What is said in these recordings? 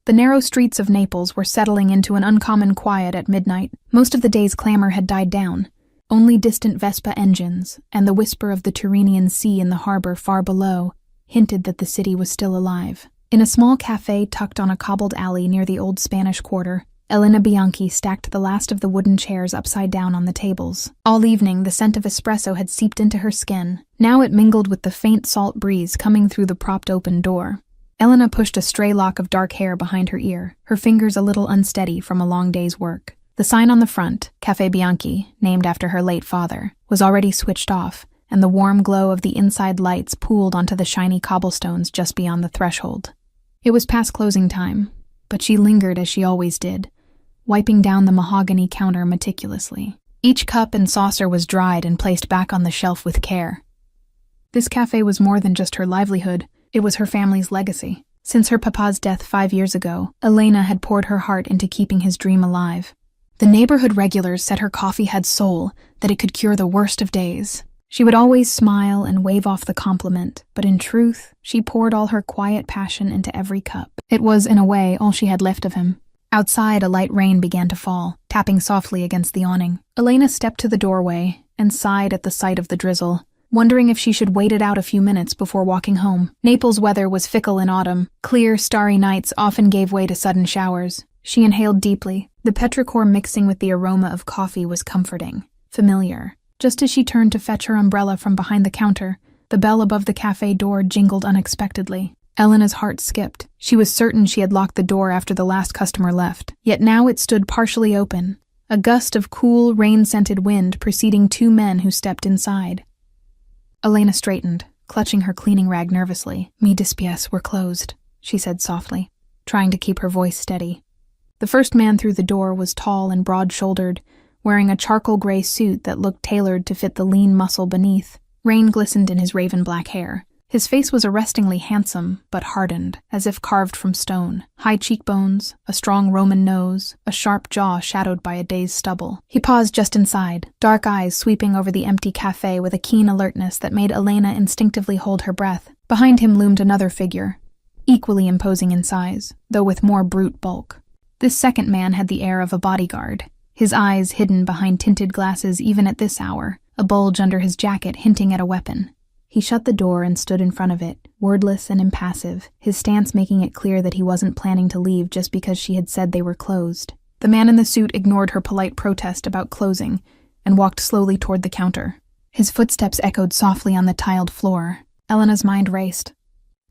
The narrow streets of Naples were settling into an uncommon quiet at midnight. Most of the day's clamor had died down. Only distant Vespa engines and the whisper of the Tyrrhenian Sea in the harbor far below hinted that the city was still alive. In a small cafe tucked on a cobbled alley near the old Spanish Quarter, Elena Bianchi stacked the last of the wooden chairs upside down on the tables. All evening, the scent of espresso had seeped into her skin. Now it mingled with the faint salt breeze coming through the propped-open door. Elena pushed a stray lock of dark hair behind her ear, her fingers a little unsteady from a long day's work. The sign on the front, Café Bianchi, named after her late father, was already switched off, and the warm glow of the inside lights pooled onto the shiny cobblestones just beyond the threshold. It was past closing time, but she lingered as she always did, wiping down the mahogany counter meticulously. Each cup and saucer was dried and placed back on the shelf with care. This cafe was more than just her livelihood, it was her family's legacy. Since her papa's death 5 years ago, Elena had poured her heart into keeping his dream alive. The neighborhood regulars said her coffee had soul, that it could cure the worst of days. She would always smile and wave off the compliment, but in truth, she poured all her quiet passion into every cup. It was, in a way, all she had left of him. Outside, a light rain began to fall, tapping softly against the awning. Elena stepped to the doorway and sighed at the sight of the drizzle, wondering if she should wait it out a few minutes before walking home. Naples' weather was fickle in autumn. Clear, starry nights often gave way to sudden showers. She inhaled deeply. The petrichor mixing with the aroma of coffee was comforting, familiar. Just as she turned to fetch her umbrella from behind the counter, the bell above the cafe door jingled unexpectedly. Elena's heart skipped. She was certain she had locked the door after the last customer left, yet now it stood partially open, a gust of cool, rain-scented wind preceding 2 men who stepped inside. Elena straightened, clutching her cleaning rag nervously. "Mi dispiace, we're closed," she said softly, trying to keep her voice steady. The first man through the door was tall and broad-shouldered, wearing a charcoal gray suit that looked tailored to fit the lean muscle beneath. Rain glistened in his raven-black hair. His face was arrestingly handsome, but hardened, as if carved from stone. High cheekbones, a strong Roman nose, a sharp jaw shadowed by a day's stubble. He paused just inside, dark eyes sweeping over the empty cafe with a keen alertness that made Elena instinctively hold her breath. Behind him loomed another figure, equally imposing in size, though with more brute bulk. This second man had the air of a bodyguard, his eyes hidden behind tinted glasses even at this hour, a bulge under his jacket hinting at a weapon. He shut the door and stood in front of it, wordless and impassive, his stance making it clear that he wasn't planning to leave just because she had said they were closed. The man in the suit ignored her polite protest about closing and walked slowly toward the counter. His footsteps echoed softly on the tiled floor. Elena's mind raced.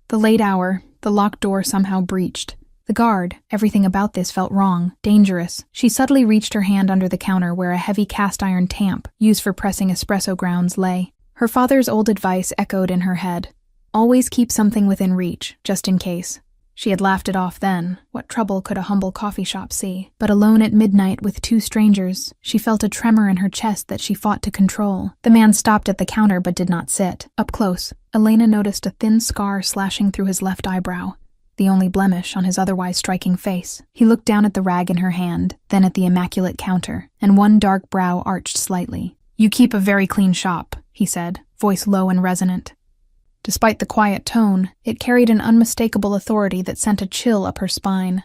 The late hour, the locked door somehow breached. The guard, everything about this felt wrong, dangerous. She subtly reached her hand under the counter where a heavy cast-iron tamp, used for pressing espresso grounds, lay. Her father's old advice echoed in her head. Always keep something within reach, just in case. She had laughed it off then. What trouble could a humble coffee shop see? But alone at midnight with 2 strangers, she felt a tremor in her chest that she fought to control. The man stopped at the counter but did not sit. Up close, Elena noticed a thin scar slashing through his left eyebrow, the only blemish on his otherwise striking face. He looked down at the rag in her hand, then at the immaculate counter, and one dark brow arched slightly. "You keep a very clean shop," he said, voice low and resonant. Despite the quiet tone, it carried an unmistakable authority that sent a chill up her spine.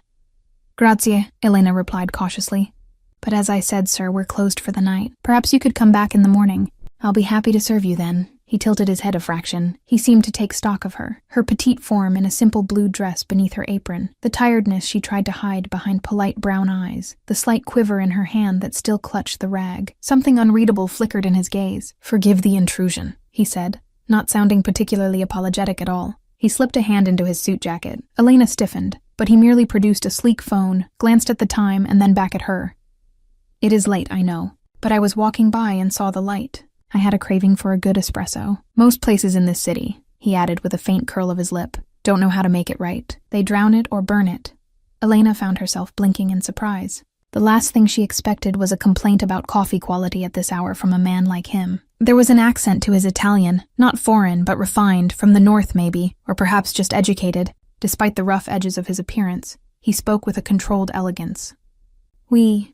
"Grazie," Elena replied cautiously. "But as I said, sir, we're closed for the night. Perhaps you could come back in the morning. I'll be happy to serve you then." He tilted his head a fraction. He seemed to take stock of her, her petite form in a simple blue dress beneath her apron, the tiredness she tried to hide behind polite brown eyes, the slight quiver in her hand that still clutched the rag. Something unreadable flickered in his gaze. "Forgive the intrusion," he said, not sounding particularly apologetic at all. He slipped a hand into his suit jacket. Elena stiffened, but he merely produced a sleek phone, glanced at the time, and then back at her. "It is late, I know, but I was walking by and saw the light. I had a craving for a good espresso. Most places in this city," he added with a faint curl of his lip, "don't know how to make it right. They drown it or burn it." Elena found herself blinking in surprise. The last thing she expected was a complaint about coffee quality at this hour from a man like him. There was an accent to his Italian, not foreign but refined, from the north maybe, or perhaps just educated. Despite the rough edges of his appearance, he spoke with a controlled elegance. We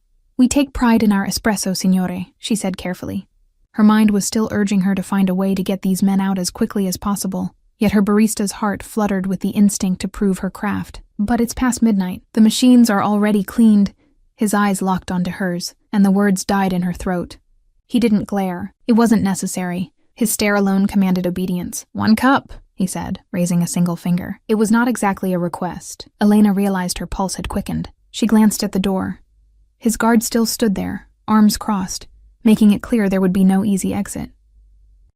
take pride in our espresso, signore," she said carefully. Her mind was still urging her to find a way to get these men out as quickly as possible, yet her barista's heart fluttered with the instinct to prove her craft. But it's past midnight. The machines are already cleaned. His eyes locked onto hers, and the words died in her throat. He didn't glare. It wasn't necessary. His stare alone commanded obedience. 1 cup, he said, raising a single finger. It was not exactly a request. Elena realized her pulse had quickened. She glanced at the door. His guard still stood there, arms crossed, making it clear there would be no easy exit.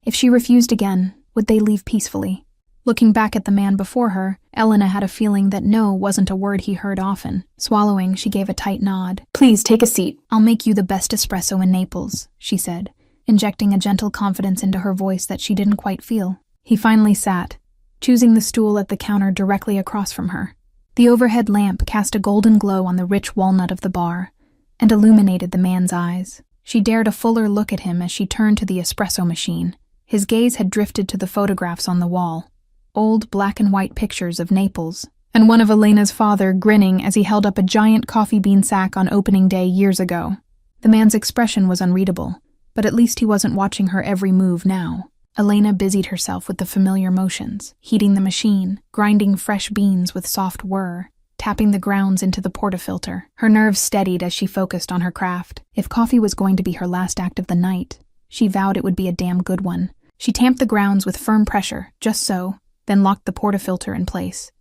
If she refused again, would they leave peacefully? Looking back at the man before her, Elena had a feeling that no wasn't a word he heard often. Swallowing, she gave a tight nod. Please, take a seat. I'll make you the best espresso in Naples, she said, injecting a gentle confidence into her voice that she didn't quite feel. He finally sat, choosing the stool at the counter directly across from her. The overhead lamp cast a golden glow on the rich walnut of the bar and illuminated the man's eyes. She dared a fuller look at him as she turned to the espresso machine. His gaze had drifted to the photographs on the wall. Old black and white pictures of Naples, and one of Elena's father grinning as he held up a giant coffee bean sack on opening day years ago. The man's expression was unreadable, but at least he wasn't watching her every move now. Elena busied herself with the familiar motions, heating the machine, grinding fresh beans with soft whir, tapping the grounds into the portafilter. Her nerves steadied as she focused on her craft. If coffee was going to be her last act of the night, she vowed it would be a damn good one. She tamped the grounds with firm pressure, just so, then locked the portafilter in place.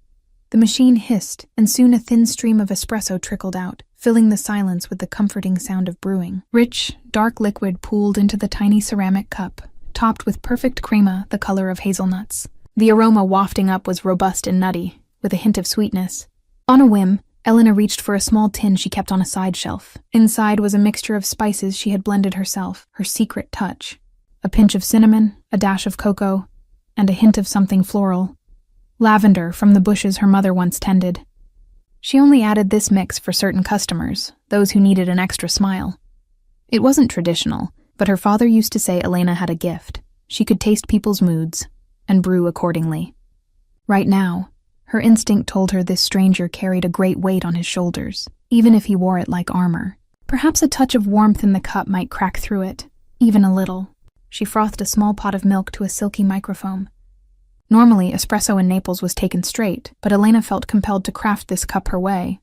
The machine hissed, and soon a thin stream of espresso trickled out, filling the silence with the comforting sound of brewing. Rich, dark liquid pooled into the tiny ceramic cup, topped with perfect crema the color of hazelnuts. The aroma wafting up was robust and nutty, with a hint of sweetness. On a whim, Elena reached for a small tin she kept on a side shelf. Inside was a mixture of spices she had blended herself, her secret touch. A pinch of cinnamon, a dash of cocoa, and a hint of something floral. Lavender from the bushes her mother once tended. She only added this mix for certain customers, those who needed an extra smile. It wasn't traditional, but her father used to say Elena had a gift. She could taste people's moods, and brew accordingly. Right now, her instinct told her this stranger carried a great weight on his shoulders, even if he wore it like armor. Perhaps a touch of warmth in the cup might crack through it, even a little. She frothed a small pot of milk to a silky microfoam. Normally, espresso in Naples was taken straight, but Elena felt compelled to craft this cup her way.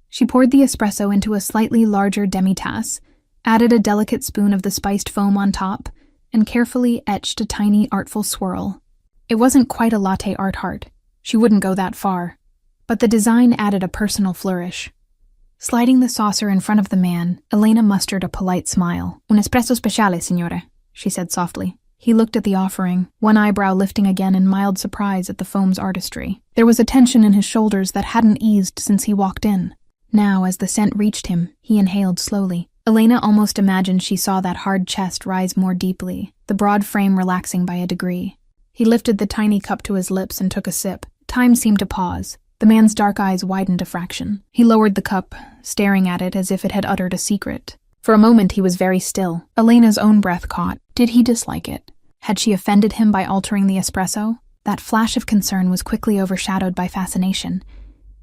She poured the espresso into a slightly larger demi-tasse, added a delicate spoon of the spiced foam on top, and carefully etched a tiny, artful swirl. It wasn't quite a latte art heart. She wouldn't go that far. But the design added a personal flourish. Sliding the saucer in front of the man, Elena mustered a polite smile. Un espresso speciale, signore, she said softly. He looked at the offering, one eyebrow lifting again in mild surprise at the foam's artistry. There was a tension in his shoulders that hadn't eased since he walked in. Now, as the scent reached him, he inhaled slowly. Elena almost imagined she saw that hard chest rise more deeply, the broad frame relaxing by a degree. He lifted the tiny cup to his lips and took a sip. Time seemed to pause. The man's dark eyes widened a fraction. He lowered the cup, staring at it as if it had uttered a secret. For a moment he was very still. Elena's own breath caught. Did he dislike it? Had she offended him by altering the espresso? That flash of concern was quickly overshadowed by fascination.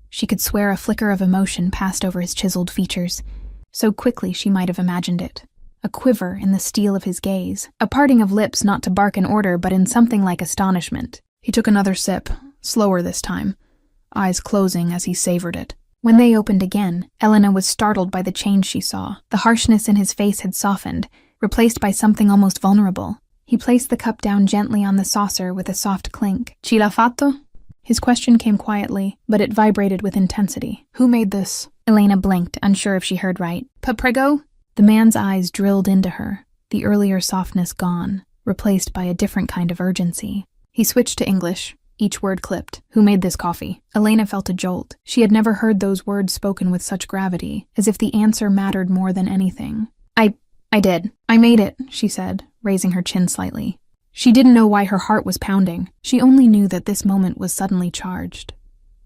She could swear a flicker of emotion passed over his chiseled features. So quickly she might have imagined it. A quiver in the steel of his gaze. A parting of lips not to bark in order but in something like astonishment. He took another sip, slower this time, eyes closing as he savored it. When they opened again, Elena was startled by the change she saw. The harshness in his face had softened, replaced by something almost vulnerable. He placed the cup down gently on the saucer with a soft clink. Chi l'ha fatto? His question came quietly, but it vibrated with intensity. Who made this? Elena blinked, unsure if she heard right. Prego? The man's eyes drilled into her, the earlier softness gone, replaced by a different kind of urgency. He switched to English, each word clipped. Who made this coffee? Elena felt a jolt. She had never heard those words spoken with such gravity, as if the answer mattered more than anything. I did. I made it, she said, raising her chin slightly. She didn't know why her heart was pounding. She only knew that this moment was suddenly charged,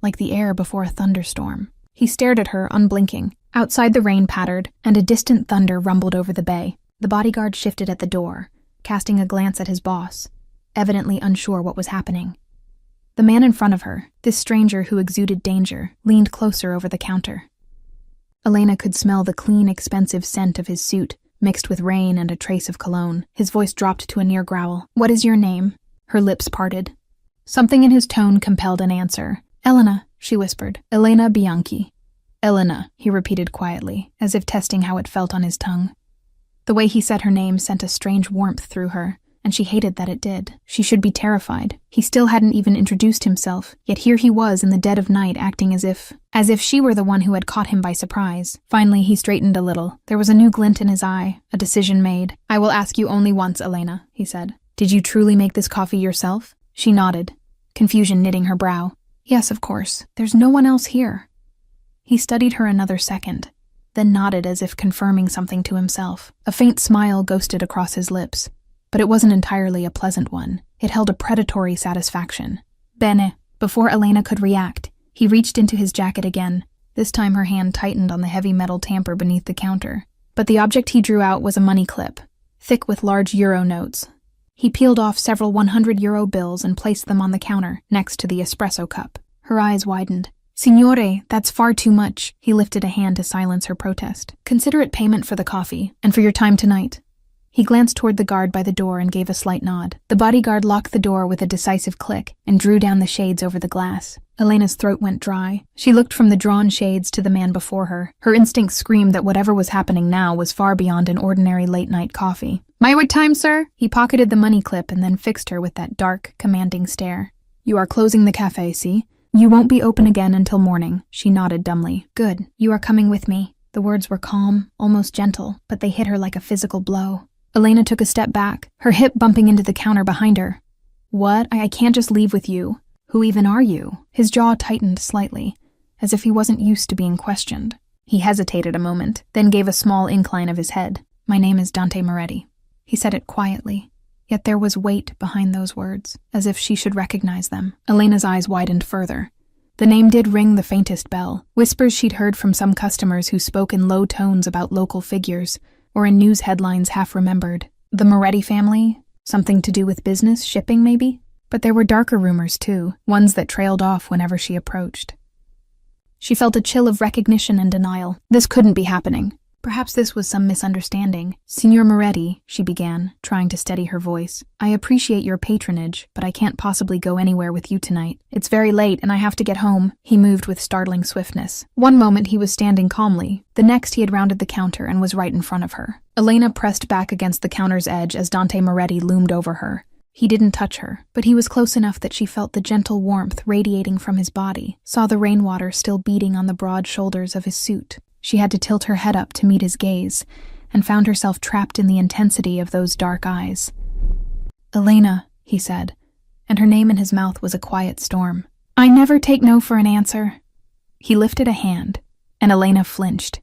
like the air before a thunderstorm. He stared at her, unblinking. Outside the rain pattered, and a distant thunder rumbled over the bay. The bodyguard shifted at the door, casting a glance at his boss, evidently unsure what was happening. The man in front of her, this stranger who exuded danger, leaned closer over the counter. Elena could smell the clean, expensive scent of his suit, mixed with rain and a trace of cologne. His voice dropped to a near growl. What is your name? Her lips parted. Something in his tone compelled an answer. Elena, she whispered. Elena Bianchi. Elena, he repeated quietly, as if testing how it felt on his tongue. The way he said her name sent a strange warmth through her, and she hated that it did. She should be terrified. He still hadn't even introduced himself, yet here he was in the dead of night acting as if she were the one who had caught him by surprise. Finally, he straightened a little. There was a new glint in his eye, a decision made. I will ask you only once, Elena, he said. Did you truly make this coffee yourself? She nodded, confusion knitting her brow. Yes, of course. There's no one else here. He studied her another second, then nodded as if confirming something to himself. A faint smile ghosted across his lips, but it wasn't entirely a pleasant one. It held a predatory satisfaction. Bene. Before Elena could react, he reached into his jacket again. This time her hand tightened on the heavy metal tamper beneath the counter. But the object he drew out was a money clip, thick with large euro notes. He peeled off several 100-euro bills and placed them on the counter, next to the espresso cup. Her eyes widened. Signore, that's far too much. He lifted a hand to silence her protest. Consider it payment for the coffee, and for your time tonight. He glanced toward the guard by the door and gave a slight nod. The bodyguard locked the door with a decisive click and drew down the shades over the glass. Elena's throat went dry. She looked from the drawn shades to the man before her. Her instincts screamed that whatever was happening now was far beyond an ordinary late-night coffee. My what time, sir? He pocketed the money clip and then fixed her with that dark, commanding stare. You are closing the cafe, see? You won't be open again until morning. She nodded dumbly. Good. You are coming with me. The words were calm, almost gentle, but they hit her like a physical blow. Elena took a step back, her hip bumping into the counter behind her. What? I can't just leave with you. Who even are you? His jaw tightened slightly, as if he wasn't used to being questioned. He hesitated a moment, then gave a small incline of his head. My name is Dante Moretti. He said it quietly, yet there was weight behind those words, as if she should recognize them. Elena's eyes widened further. The name did ring the faintest bell, whispers she'd heard from some customers who spoke in low tones about local figures, or in news headlines half remembered. The Moretti family? Something to do with business, shipping maybe? But there were darker rumors too, ones that trailed off whenever she approached. She felt a chill of recognition and denial. This couldn't be happening. Perhaps this was some misunderstanding. Signor Moretti, she began, trying to steady her voice. I appreciate your patronage, but I can't possibly go anywhere with you tonight. It's very late and I have to get home. He moved with startling swiftness. One moment he was standing calmly. The next he had rounded the counter and was right in front of her. Elena pressed back against the counter's edge as Dante Moretti loomed over her. He didn't touch her, but he was close enough that she felt the gentle warmth radiating from his body, saw the rainwater still beating on the broad shoulders of his suit. She had to tilt her head up to meet his gaze, and found herself trapped in the intensity of those dark eyes. Elena, he said, and her name in his mouth was a quiet storm. I never take no for an answer. He lifted a hand, and Elena flinched,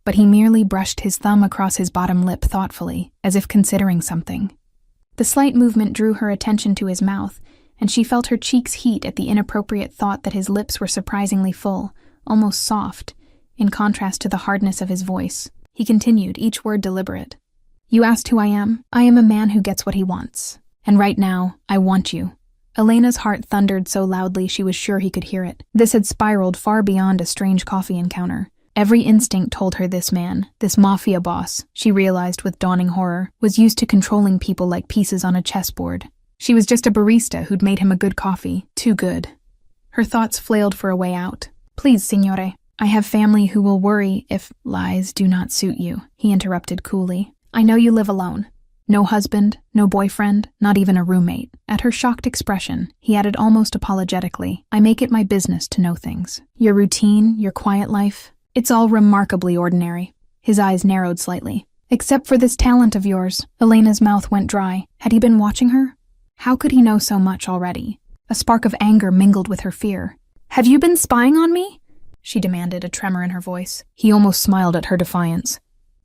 but he merely brushed his thumb across his bottom lip thoughtfully, as if considering something. The slight movement drew her attention to his mouth, and she felt her cheeks heat at the inappropriate thought that his lips were surprisingly full, almost soft, in contrast to the hardness of his voice. He continued, each word deliberate. You asked who I am? I am a man who gets what he wants. And right now, I want you. Elena's heart thundered so loudly she was sure he could hear it. This had spiraled far beyond a strange coffee encounter. Every instinct told her this man, this mafia boss, she realized with dawning horror, was used to controlling people like pieces on a chessboard. She was just a barista who'd made him a good coffee. Too good. Her thoughts flailed for a way out. Please, signore. I have family who will worry if lies do not suit you, he interrupted coolly. I know you live alone. No husband, no boyfriend, not even a roommate. At her shocked expression, he added almost apologetically, I make it my business to know things. Your routine, your quiet life, it's all remarkably ordinary. His eyes narrowed slightly. Except for this talent of yours. Elena's mouth went dry. Had he been watching her? How could he know so much already? A spark of anger mingled with her fear. Have you been spying on me? She demanded, a tremor in her voice. He almost smiled at her defiance.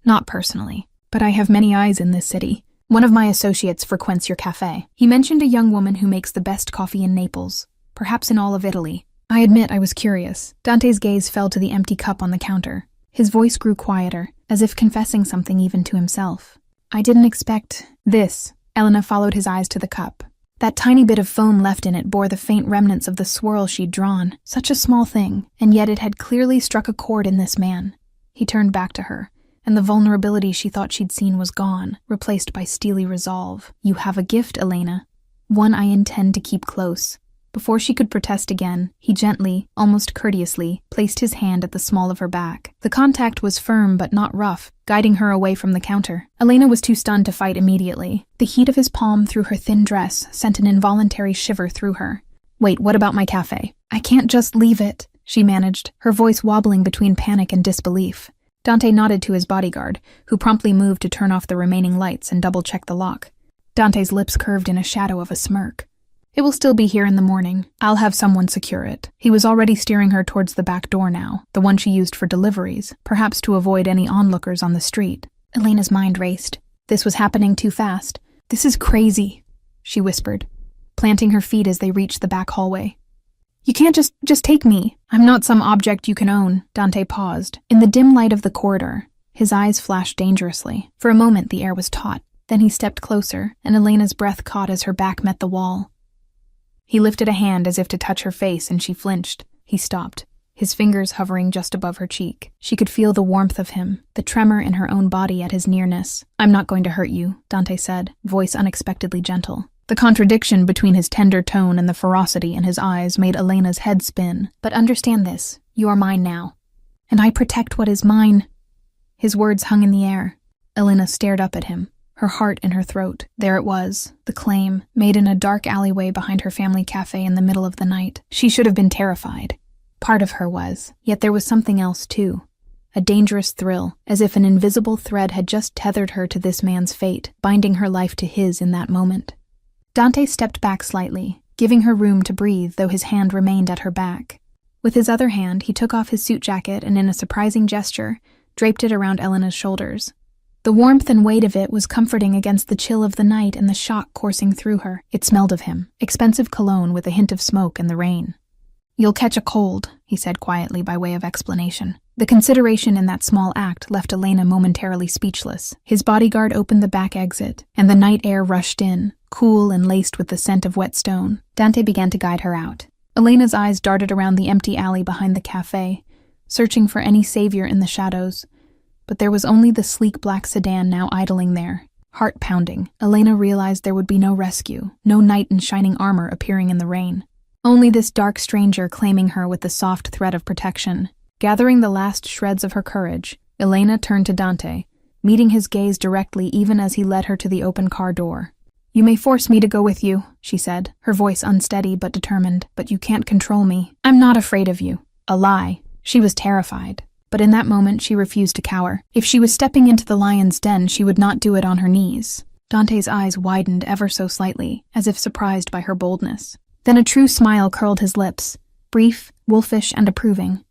Not personally, but I have many eyes in this city. One of my associates frequents your cafe. He mentioned a young woman who makes the best coffee in Naples, perhaps in all of Italy. I admit I was curious. Dante's gaze fell to the empty cup on the counter. His voice grew quieter, as if confessing something even to himself. I didn't expect this. Elena followed his eyes to the cup. That tiny bit of foam left in it bore the faint remnants of the swirl she'd drawn. Such a small thing, and yet it had clearly struck a chord in this man. He turned back to her, and the vulnerability she thought she'd seen was gone, replaced by steely resolve. You have a gift, Elena. One I intend to keep close. Before she could protest again, he gently, almost courteously, placed his hand at the small of her back. The contact was firm but not rough, guiding her away from the counter. Elena was too stunned to fight immediately. The heat of his palm through her thin dress sent an involuntary shiver through her. "Wait, what about my cafe? I can't just leave it," she managed, her voice wobbling between panic and disbelief. Dante nodded to his bodyguard, who promptly moved to turn off the remaining lights and double-check the lock. Dante's lips curved in a shadow of a smirk. "It will still be here in the morning. I'll have someone secure it." He was already steering her towards the back door now, the one she used for deliveries, perhaps to avoid any onlookers on the street. Elena's mind raced. This was happening too fast. "This is crazy," she whispered, planting her feet as they reached the back hallway. "You can't just take me. I'm not some object you can own." Dante paused. In the dim light of the corridor, his eyes flashed dangerously. For a moment, the air was taut. Then he stepped closer, and Elena's breath caught as her back met the wall. He lifted a hand as if to touch her face, and she flinched. He stopped, his fingers hovering just above her cheek. She could feel the warmth of him, the tremor in her own body at his nearness. "I'm not going to hurt you," Dante said, voice unexpectedly gentle. The contradiction between his tender tone and the ferocity in his eyes made Elena's head spin. "But understand this, you are mine now. And I protect what is mine." His words hung in the air. Elena stared up at him, her heart in her throat. There it was, the claim, made in a dark alleyway behind her family cafe in the middle of the night. She should have been terrified. Part of her was. Yet there was something else, too. A dangerous thrill, as if an invisible thread had just tethered her to this man's fate, binding her life to his in that moment. Dante stepped back slightly, giving her room to breathe, though his hand remained at her back. With his other hand, he took off his suit jacket and, in a surprising gesture, draped it around Elena's shoulders. The warmth and weight of it was comforting against the chill of the night and the shock coursing through her. It smelled of him, expensive cologne with a hint of smoke and the rain. "You'll catch a cold," he said quietly by way of explanation. The consideration in that small act left Elena momentarily speechless. His bodyguard opened the back exit, and the night air rushed in, cool and laced with the scent of wet stone. Dante began to guide her out. Elena's eyes darted around the empty alley behind the cafe, searching for any savior in the shadows. But there was only the sleek black sedan now idling there. Heart pounding, Elena realized there would be no rescue, no knight in shining armor appearing in the rain. Only this dark stranger claiming her with the soft thread of protection. Gathering the last shreds of her courage, Elena turned to Dante, meeting his gaze directly even as he led her to the open car door. "You may force me to go with you," she said, her voice unsteady but determined, "but you can't control me. I'm not afraid of you." A lie. She was terrified. But in that moment, she refused to cower. If she was stepping into the lion's den, she would not do it on her knees. Dante's eyes widened ever so slightly, as if surprised by her boldness. Then a true smile curled his lips, brief, wolfish, and approving.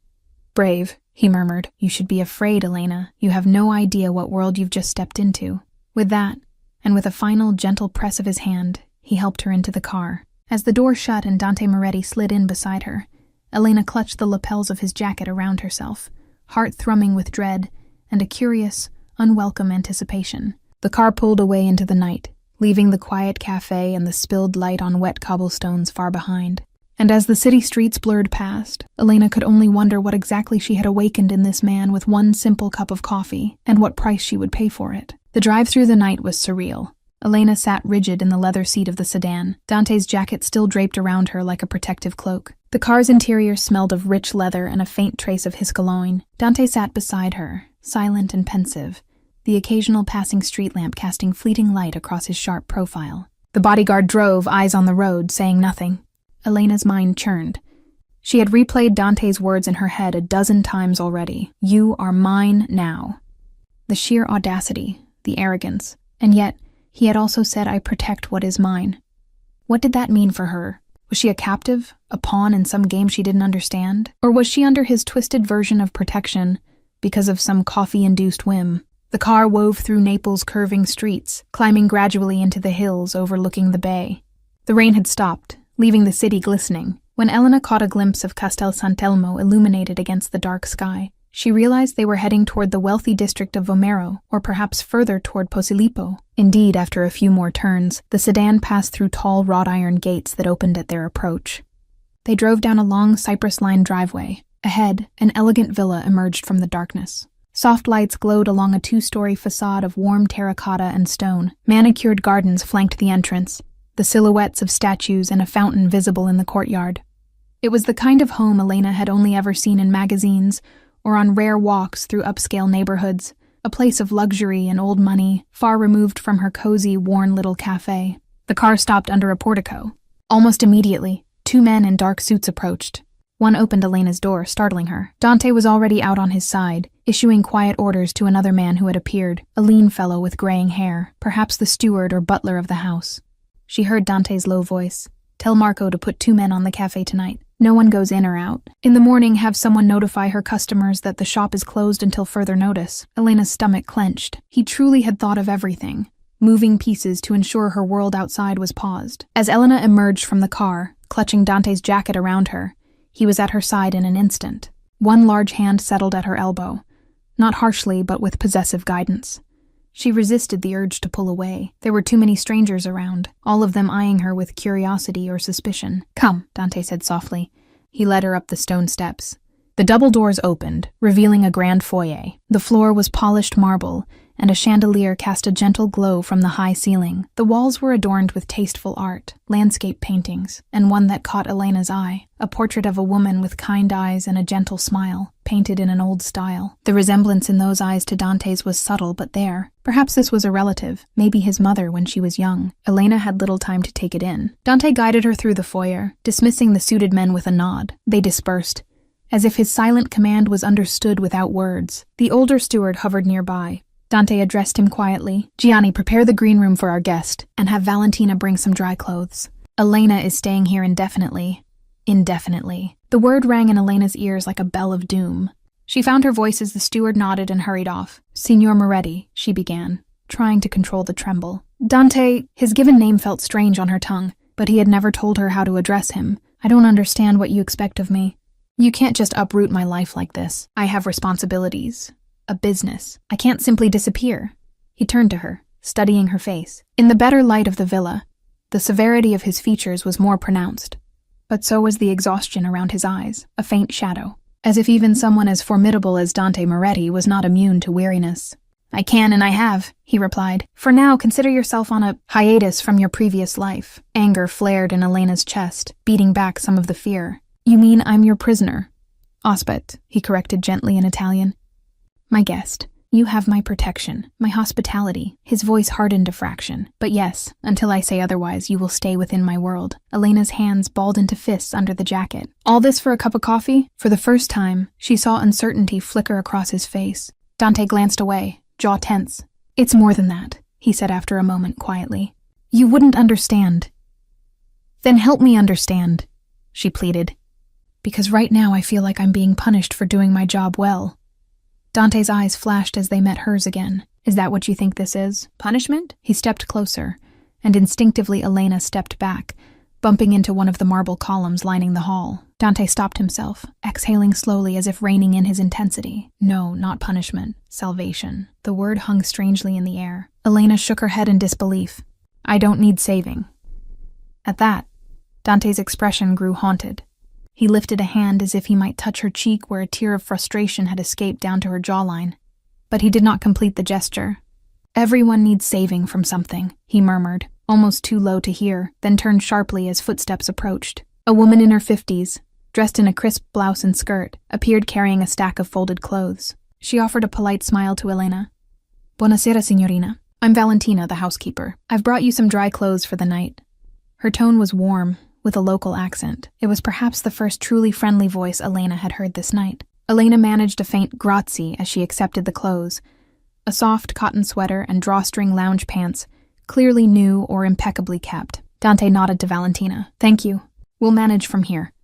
"Brave," he murmured. "You should be afraid, Elena. You have no idea what world you've just stepped into." With that, and with a final, gentle press of his hand, he helped her into the car. As the door shut and Dante Moretti slid in beside her, Elena clutched the lapels of his jacket around herself, heart thrumming with dread and a curious, unwelcome anticipation. The car pulled away into the night, leaving the quiet cafe and the spilled light on wet cobblestones far behind. And as the city streets blurred past, Elena could only wonder what exactly she had awakened in this man with one simple cup of coffee, and what price she would pay for it. The drive through the night was surreal. Elena sat rigid in the leather seat of the sedan, Dante's jacket still draped around her like a protective cloak. The car's interior smelled of rich leather and a faint trace of his cologne. Dante sat beside her, silent and pensive, the occasional passing street lamp casting fleeting light across his sharp profile. The bodyguard drove, eyes on the road, saying nothing. Elena's mind churned. She had replayed Dante's words in her head a dozen times already. "You are mine now." The sheer audacity, the arrogance, and yet he had also said, "I protect what is mine." What did that mean for her? Was she a captive, a pawn in some game she didn't understand? Or was she under his twisted version of protection because of some coffee-induced whim? The car wove through Naples' curving streets, climbing gradually into the hills overlooking the bay. The rain had stopped, leaving the city glistening. When Elena caught a glimpse of Castel Sant'Elmo illuminated against the dark sky, she realized they were heading toward the wealthy district of Vomero, or perhaps further toward Posillipo. Indeed, after a few more turns, the sedan passed through tall wrought iron gates that opened at their approach. They drove down a long cypress-lined driveway. Ahead, an elegant villa emerged from the darkness. Soft lights glowed along a two-story facade of warm terracotta and stone. Manicured gardens flanked the entrance. the silhouettes of statues and a fountain visible in the courtyard. It was the kind of home Elena had only ever seen in magazines or on rare walks through upscale neighborhoods, a place of luxury and old money, far removed from her cozy, worn little cafe. The car stopped under a portico. Almost immediately, 2 men in dark suits approached. One opened Elena's door, startling her. Dante was already out on his side, issuing quiet orders to another man who had appeared, a lean fellow with graying hair, perhaps the steward or butler of the house. She heard Dante's low voice. "Tell Marco to put 2 men on the cafe tonight. No one goes in or out. In the morning, have someone notify her customers that the shop is closed until further notice." Elena's stomach clenched. He truly had thought of everything, moving pieces to ensure her world outside was paused. As Elena emerged from the car, clutching Dante's jacket around her, he was at her side in an instant. One large hand settled at her elbow, not harshly but with possessive guidance. She resisted the urge to pull away. There were too many strangers around, all of them eyeing her with curiosity or suspicion. "Come," Dante said softly. He led her up the stone steps. The double doors opened, revealing a grand foyer. The floor was polished marble, and a chandelier cast a gentle glow from the high ceiling. The walls were adorned with tasteful art, landscape paintings, and one that caught Elena's eye, a portrait of a woman with kind eyes and a gentle smile, painted in an old style. The resemblance in those eyes to Dante's was subtle but there. Perhaps this was a relative, maybe his mother when she was young. Elena had little time to take it in. Dante guided her through the foyer, dismissing the suited men with a nod. They dispersed, as if his silent command was understood without words. The older steward hovered nearby. Dante addressed him quietly. "Gianni, prepare the green room for our guest, and have Valentina bring some dry clothes. Elena is staying here indefinitely." Indefinitely. The word rang in Elena's ears like a bell of doom. She found her voice as the steward nodded and hurried off. "Signor Moretti," she began, trying to control the tremble. Dante, his given name felt strange on her tongue, but he had never told her how to address him. "I don't understand what you expect of me. You can't just uproot my life like this. I have responsibilities. A business. I can't simply disappear." He turned to her, studying her face. In the better light of the villa, the severity of his features was more pronounced, but so was the exhaustion around his eyes, a faint shadow, as if even someone as formidable as Dante Moretti was not immune to weariness. "I can and I have," he replied. "For now, consider yourself on a hiatus from your previous life." Anger flared in Elena's chest, beating back some of the fear. "You mean I'm your prisoner?" "Ospite," he corrected gently in Italian. "My guest. You have my protection, my hospitality." His voice hardened a fraction. "But yes, until I say otherwise, you will stay within my world." Elena's hands balled into fists under the jacket. "All this for a cup of coffee?" For the first time, she saw uncertainty flicker across his face. Dante glanced away, jaw tense. "It's more than that," he said after a moment quietly. "You wouldn't understand." "Then help me understand," she pleaded. "Because right now I feel like I'm being punished for doing my job well." Dante's eyes flashed as they met hers again. "Is that what you think this is? Punishment?" He stepped closer, and instinctively Elena stepped back, bumping into one of the marble columns lining the hall. Dante stopped himself, exhaling slowly as if reining in his intensity. "No, not punishment. Salvation." The word hung strangely in the air. Elena shook her head in disbelief. "I don't need saving." At that, Dante's expression grew haunted. He lifted a hand as if he might touch her cheek where a tear of frustration had escaped down to her jawline. But he did not complete the gesture. "Everyone needs saving from something," he murmured, almost too low to hear, then turned sharply as footsteps approached. A woman in her 50s, dressed in a crisp blouse and skirt, appeared carrying a stack of folded clothes. She offered a polite smile to Elena. "Buonasera, signorina. I'm Valentina, the housekeeper. I've brought you some dry clothes for the night." Her tone was warm, with a local accent. It was perhaps the first truly friendly voice Elena had heard this night. Elena managed a faint grazie as she accepted the clothes. A soft cotton sweater and drawstring lounge pants, clearly new or impeccably kept. Dante nodded to Valentina. "Thank you. We'll manage from here."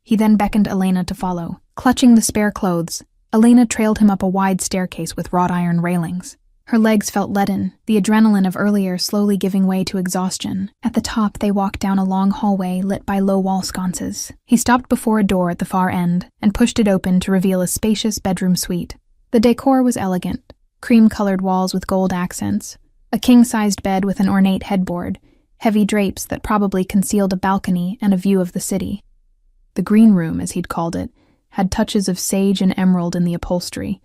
He then beckoned Elena to follow. Clutching the spare clothes, Elena trailed him up a wide staircase with wrought iron railings. Her legs felt leaden, the adrenaline of earlier slowly giving way to exhaustion. At the top, they walked down a long hallway lit by low wall sconces. He stopped before a door at the far end and pushed it open to reveal a spacious bedroom suite. The decor was elegant, cream-colored walls with gold accents, a king-sized bed with an ornate headboard, heavy drapes that probably concealed a balcony and a view of the city. The green room, as he'd called it, had touches of sage and emerald in the upholstery,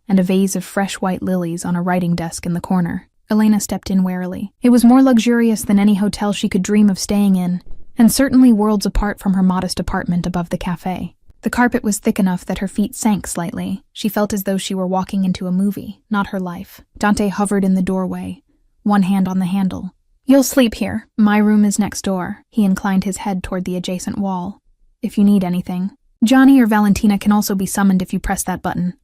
and a vase of fresh white lilies on a writing desk in the corner. Elena stepped in warily. It was more luxurious than any hotel she could dream of staying in, and certainly worlds apart from her modest apartment above the cafe. The carpet was thick enough that her feet sank slightly. She felt as though she were walking into a movie, not her life. Dante hovered in the doorway, one hand on the handle. "You'll sleep here. My room is next door." He inclined his head toward the adjacent wall. "If you need anything. Johnny or Valentina can also be summoned if you press that button."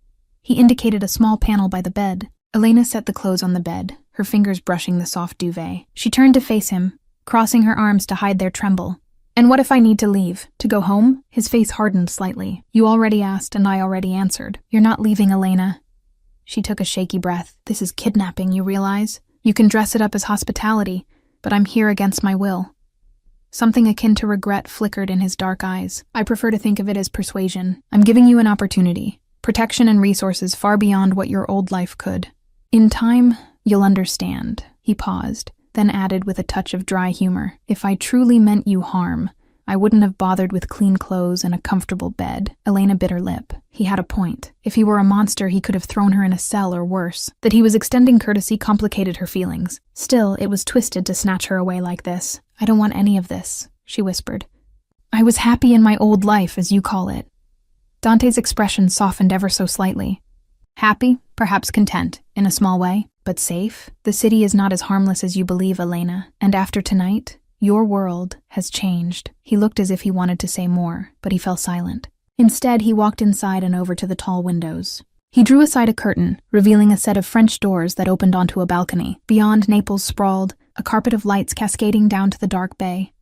He indicated a small panel by the bed. Elena set the clothes on the bed, her fingers brushing the soft duvet. She turned to face him, crossing her arms to hide their tremble. "And what if I need to leave? To go home?" His face hardened slightly. "You already asked, and I already answered. You're not leaving, Elena." She took a shaky breath. "This is kidnapping, you realize? You can dress it up as hospitality, but I'm here against my will." Something akin to regret flickered in his dark eyes. "I prefer to think of it as persuasion. I'm giving you an opportunity. Protection and resources far beyond what your old life could. In time, you'll understand." He paused, then added with a touch of dry humor, "If I truly meant you harm, I wouldn't have bothered with clean clothes and a comfortable bed." Elena bit her lip. He had a point. If he were a monster, he could have thrown her in a cell or worse. That he was extending courtesy complicated her feelings. Still, it was twisted to snatch her away like this. "I don't want any of this," she whispered. "I was happy in my old life, as you call it." Dante's expression softened ever so slightly. "Happy, perhaps content, in a small way, but safe? The city is not as harmless as you believe, Elena, and after tonight, your world has changed." He looked as if he wanted to say more, but he fell silent. Instead, he walked inside and over to the tall windows. He drew aside a curtain, revealing a set of French doors that opened onto a balcony. Beyond Naples sprawled a carpet of lights cascading down to the dark bay.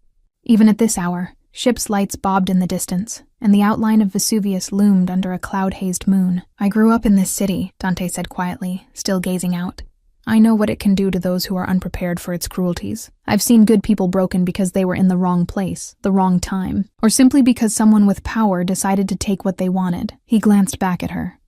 Even at this hour, ships' lights bobbed in the distance, and the outline of Vesuvius loomed under a cloud-hazed moon. "I grew up in this city," Dante said quietly, still gazing out. "I know what it can do to those who are unprepared for its cruelties. I've seen good people broken because they were in the wrong place, the wrong time, or simply because someone with power decided to take what they wanted." He glanced back at her,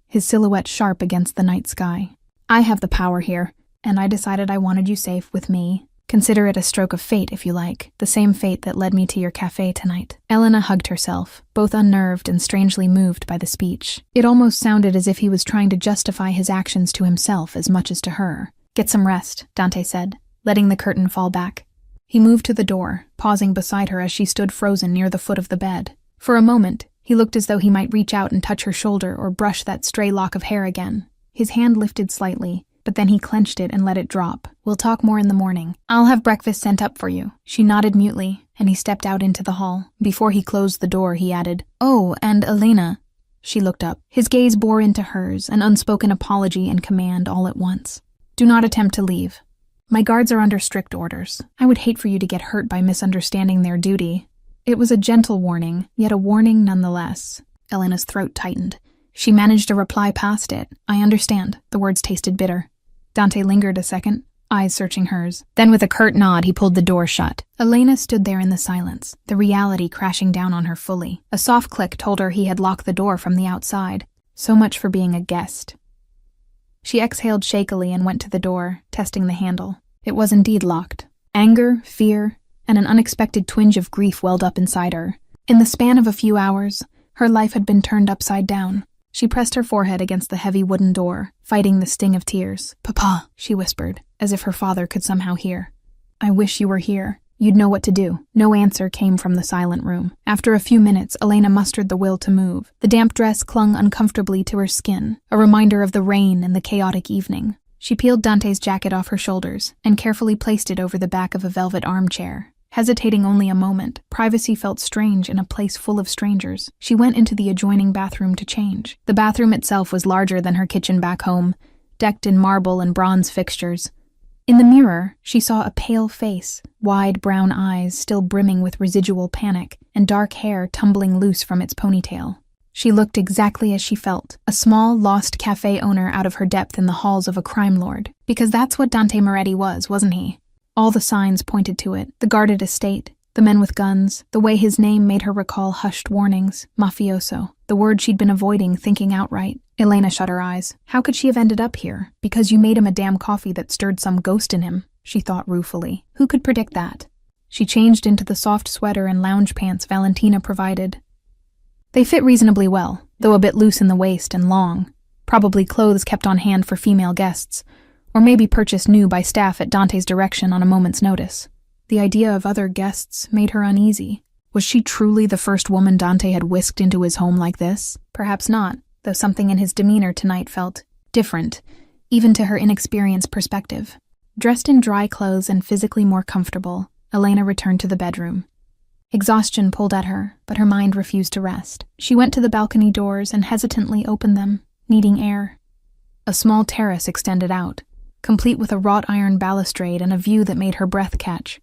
his silhouette sharp against the night sky. "I have the power here, and I decided I wanted you safe with me. Consider it a stroke of fate, if you like, the same fate that led me to your cafe tonight." Elena hugged herself, both unnerved and strangely moved by the speech. It almost sounded as if he was trying to justify his actions to himself as much as to her. "Get some rest," Dante said, letting the curtain fall back. He moved to the door, pausing beside her as she stood frozen near the foot of the bed. For a moment, he looked as though he might reach out and touch her shoulder or brush that stray lock of hair again. His hand lifted slightly, but then he clenched it and let it drop. "We'll talk more in the morning. I'll have breakfast sent up for you." She nodded mutely, and he stepped out into the hall. Before he closed the door, he added, "Oh, and Elena." She looked up. His gaze bore into hers, an unspoken apology and command all at once. "Do not attempt to leave. My guards are under strict orders. I would hate for you to get hurt by misunderstanding their duty." It was a gentle warning, yet a warning nonetheless. Elena's throat tightened. She managed to reply past it. "I understand." The words tasted bitter. Dante lingered a second, eyes searching hers. Then with a curt nod, he pulled the door shut. Elena stood there in the silence, the reality crashing down on her fully. A soft click told her he had locked the door from the outside. So much for being a guest. She exhaled shakily and went to the door, testing the handle. It was indeed locked. Anger, fear, and an unexpected twinge of grief welled up inside her. In the span of a few hours, her life had been turned upside down. She pressed her forehead against the heavy wooden door, fighting the sting of tears. "Papa," she whispered, as if her father could somehow hear. "I wish you were here. You'd know what to do." No answer came from the silent room. After a few minutes, Elena mustered the will to move. The damp dress clung uncomfortably to her skin, a reminder of the rain and the chaotic evening. She peeled Dante's jacket off her shoulders and carefully placed it over the back of a velvet armchair. Hesitating only a moment, privacy felt strange in a place full of strangers. She went into the adjoining bathroom to change. The bathroom itself was larger than her kitchen back home, decked in marble and bronze fixtures. In the mirror, she saw a pale face, wide brown eyes still brimming with residual panic, and dark hair tumbling loose from its ponytail. She looked exactly as she felt, a small, lost cafe owner out of her depth in the halls of a crime lord. Because that's what Dante Moretti was, wasn't he? All the signs pointed to it. The guarded estate, the men with guns, the way his name made her recall hushed warnings, mafioso, the word she'd been avoiding thinking outright. Elena shut her eyes. How could she have ended up here? Because you made him a damn coffee that stirred some ghost in him, she thought ruefully. Who could predict that? She changed into the soft sweater and lounge pants Valentina provided. They fit reasonably well, though a bit loose in the waist and long, probably clothes kept on hand for female guests, or maybe purchased new by staff at Dante's direction on a moment's notice. The idea of other guests made her uneasy. Was she truly the first woman Dante had whisked into his home like this? Perhaps not, though something in his demeanor tonight felt different, even to her inexperienced perspective. Dressed in dry clothes and physically more comfortable, Elena returned to the bedroom. Exhaustion pulled at her, but her mind refused to rest. She went to the balcony doors and hesitantly opened them, needing air. A small terrace extended out, complete with a wrought iron balustrade and a view that made her breath catch.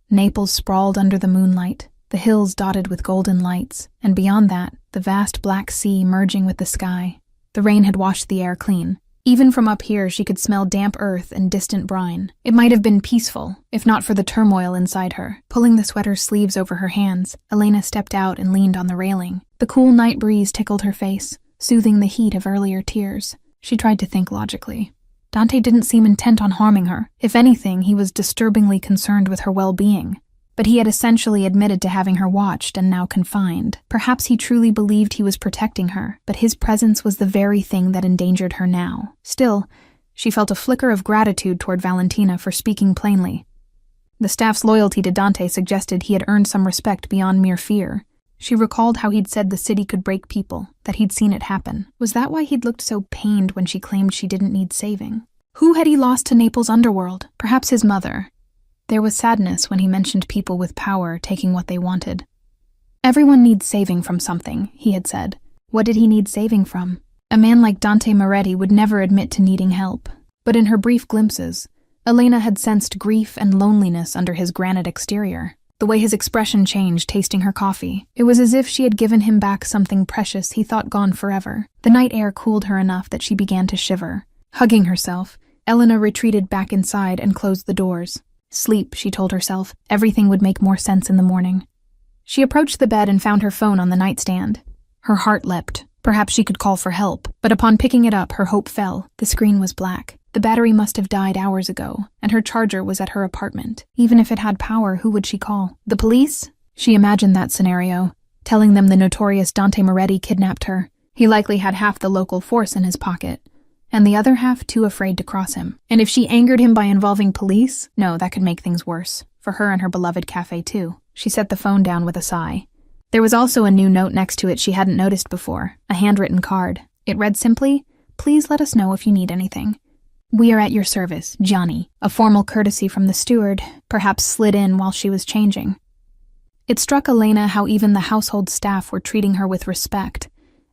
Naples sprawled under the moonlight, the hills dotted with golden lights, and beyond that, the vast black sea merging with the sky. The rain had washed the air clean. Even from up here, she could smell damp earth and distant brine. It might have been peaceful, if not for the turmoil inside her. Pulling the sweater's sleeves over her hands, Elena stepped out and leaned on the railing. The cool night breeze tickled her face, soothing the heat of earlier tears. She tried to think logically. Dante didn't seem intent on harming her. If anything, he was disturbingly concerned with her well-being. But he had essentially admitted to having her watched and now confined. Perhaps he truly believed he was protecting her, but his presence was the very thing that endangered her now. Still, she felt a flicker of gratitude toward Valentina for speaking plainly. The staff's loyalty to Dante suggested he had earned some respect beyond mere fear. She recalled how he'd said the city could break people, that he'd seen it happen. Was that why he'd looked so pained when she claimed she didn't need saving? Who had he lost to Naples' underworld? Perhaps his mother. There was sadness when he mentioned people with power taking what they wanted. Everyone needs saving from something, he had said. What did he need saving from? A man like Dante Moretti would never admit to needing help. But in her brief glimpses, Elena had sensed grief and loneliness under his granite exterior. The way his expression changed tasting her coffee, it was as if she had given him back something precious he thought gone forever. The night air cooled her enough that she began to shiver. Hugging herself, Elena retreated back inside and closed the doors. Sleep, she told herself. Everything would make more sense in the morning. She approached the bed and found her phone on the nightstand. Her heart leapt. Perhaps she could call for help. But upon picking it up, her hope fell. The screen was black. The battery must have died hours ago, and her charger was at her apartment. Even if it had power, who would she call? The police? She imagined that scenario, telling them the notorious Dante Moretti kidnapped her. He likely had half the local force in his pocket, and the other half too afraid to cross him. And if she angered him by involving police, no, that could make things worse. For her and her beloved cafe too. She set the phone down with a sigh. There was also a new note next to it she hadn't noticed before, a handwritten card. It read simply, "Please let us know if you need anything. We are at your service, Gianni." A formal courtesy from the steward, perhaps slid in while she was changing. It struck Elena how even the household staff were treating her with respect,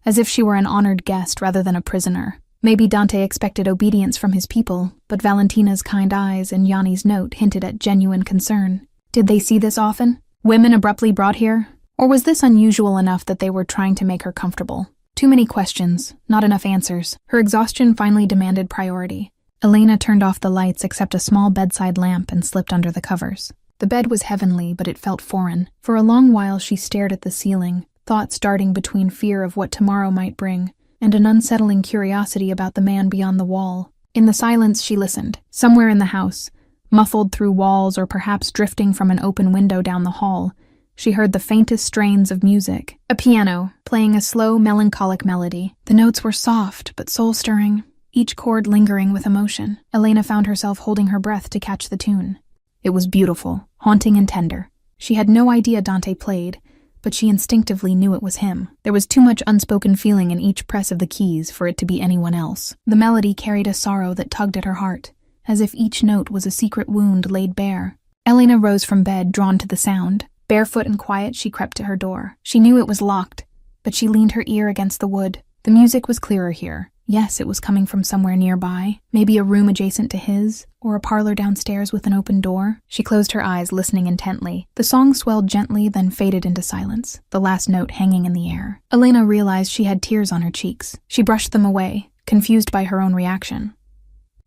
as if she were an honored guest rather than a prisoner. Maybe Dante expected obedience from his people, but Valentina's kind eyes and Yanni's note hinted at genuine concern. Did they see this often? Women abruptly brought here? Or was this unusual enough that they were trying to make her comfortable? Too many questions, not enough answers. Her exhaustion finally demanded priority. Elena turned off the lights except a small bedside lamp and slipped under the covers. The bed was heavenly, but it felt foreign. For a long while she stared at the ceiling, thoughts darting between fear of what tomorrow might bring and an unsettling curiosity about the man beyond the wall. In the silence, she listened. Somewhere in the house, muffled through walls or perhaps drifting from an open window down the hall, she heard the faintest strains of music. A piano, playing a slow, melancholic melody. The notes were soft, but soul-stirring, each chord lingering with emotion. Elena found herself holding her breath to catch the tune. It was beautiful, haunting and tender. She had no idea Dante played, but she instinctively knew it was him. There was too much unspoken feeling in each press of the keys for it to be anyone else. The melody carried a sorrow that tugged at her heart, as if each note was a secret wound laid bare. Elena rose from bed, drawn to the sound. Barefoot and quiet, she crept to her door. She knew it was locked, but she leaned her ear against the wood. The music was clearer here. Yes, it was coming from somewhere nearby, maybe a room adjacent to his, or a parlor downstairs with an open door. She closed her eyes, listening intently. The song swelled gently, then faded into silence, the last note hanging in the air. Elena realized she had tears on her cheeks. She brushed them away, confused by her own reaction.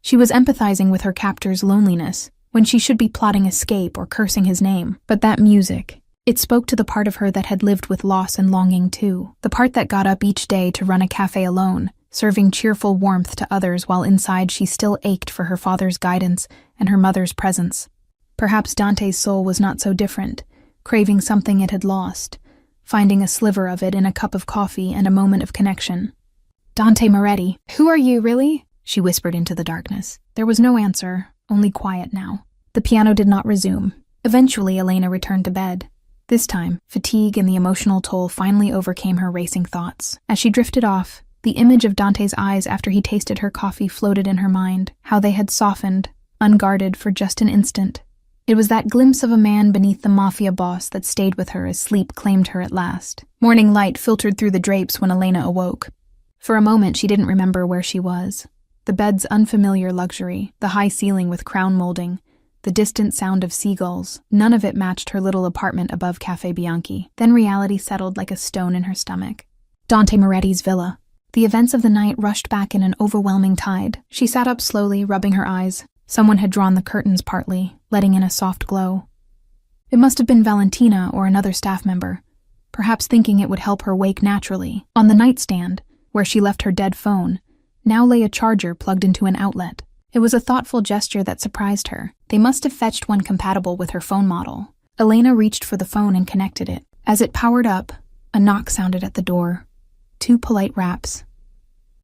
She was empathizing with her captor's loneliness, when she should be plotting escape or cursing his name. But that music, it spoke to the part of her that had lived with loss and longing too. The part that got up each day to run a cafe alone, serving cheerful warmth to others while inside she still ached for her father's guidance and her mother's presence. Perhaps Dante's soul was not so different, craving something it had lost, finding a sliver of it in a cup of coffee and a moment of connection. "Dante Moretti, who are you, really?" she whispered into the darkness. There was no answer, only quiet now. The piano did not resume. Eventually, Elena returned to bed. This time, fatigue and the emotional toll finally overcame her racing thoughts. As she drifted off, the image of Dante's eyes after he tasted her coffee floated in her mind, how they had softened, unguarded for just an instant. It was that glimpse of a man beneath the Mafia boss that stayed with her as sleep claimed her at last. Morning light filtered through the drapes when Elena awoke. For a moment, she didn't remember where she was. The bed's unfamiliar luxury, the high ceiling with crown molding, the distant sound of seagulls, none of it matched her little apartment above Cafe Bianchi. Then reality settled like a stone in her stomach. Dante Moretti's villa. The events of the night rushed back in an overwhelming tide. She sat up slowly, rubbing her eyes. Someone had drawn the curtains partly, letting in a soft glow. It must have been Valentina or another staff member, perhaps thinking it would help her wake naturally. On the nightstand, where she left her dead phone, now lay a charger plugged into an outlet. It was a thoughtful gesture that surprised her. They must have fetched one compatible with her phone model. Elena reached for the phone and connected it. As it powered up, a knock sounded at the door. 2 polite raps.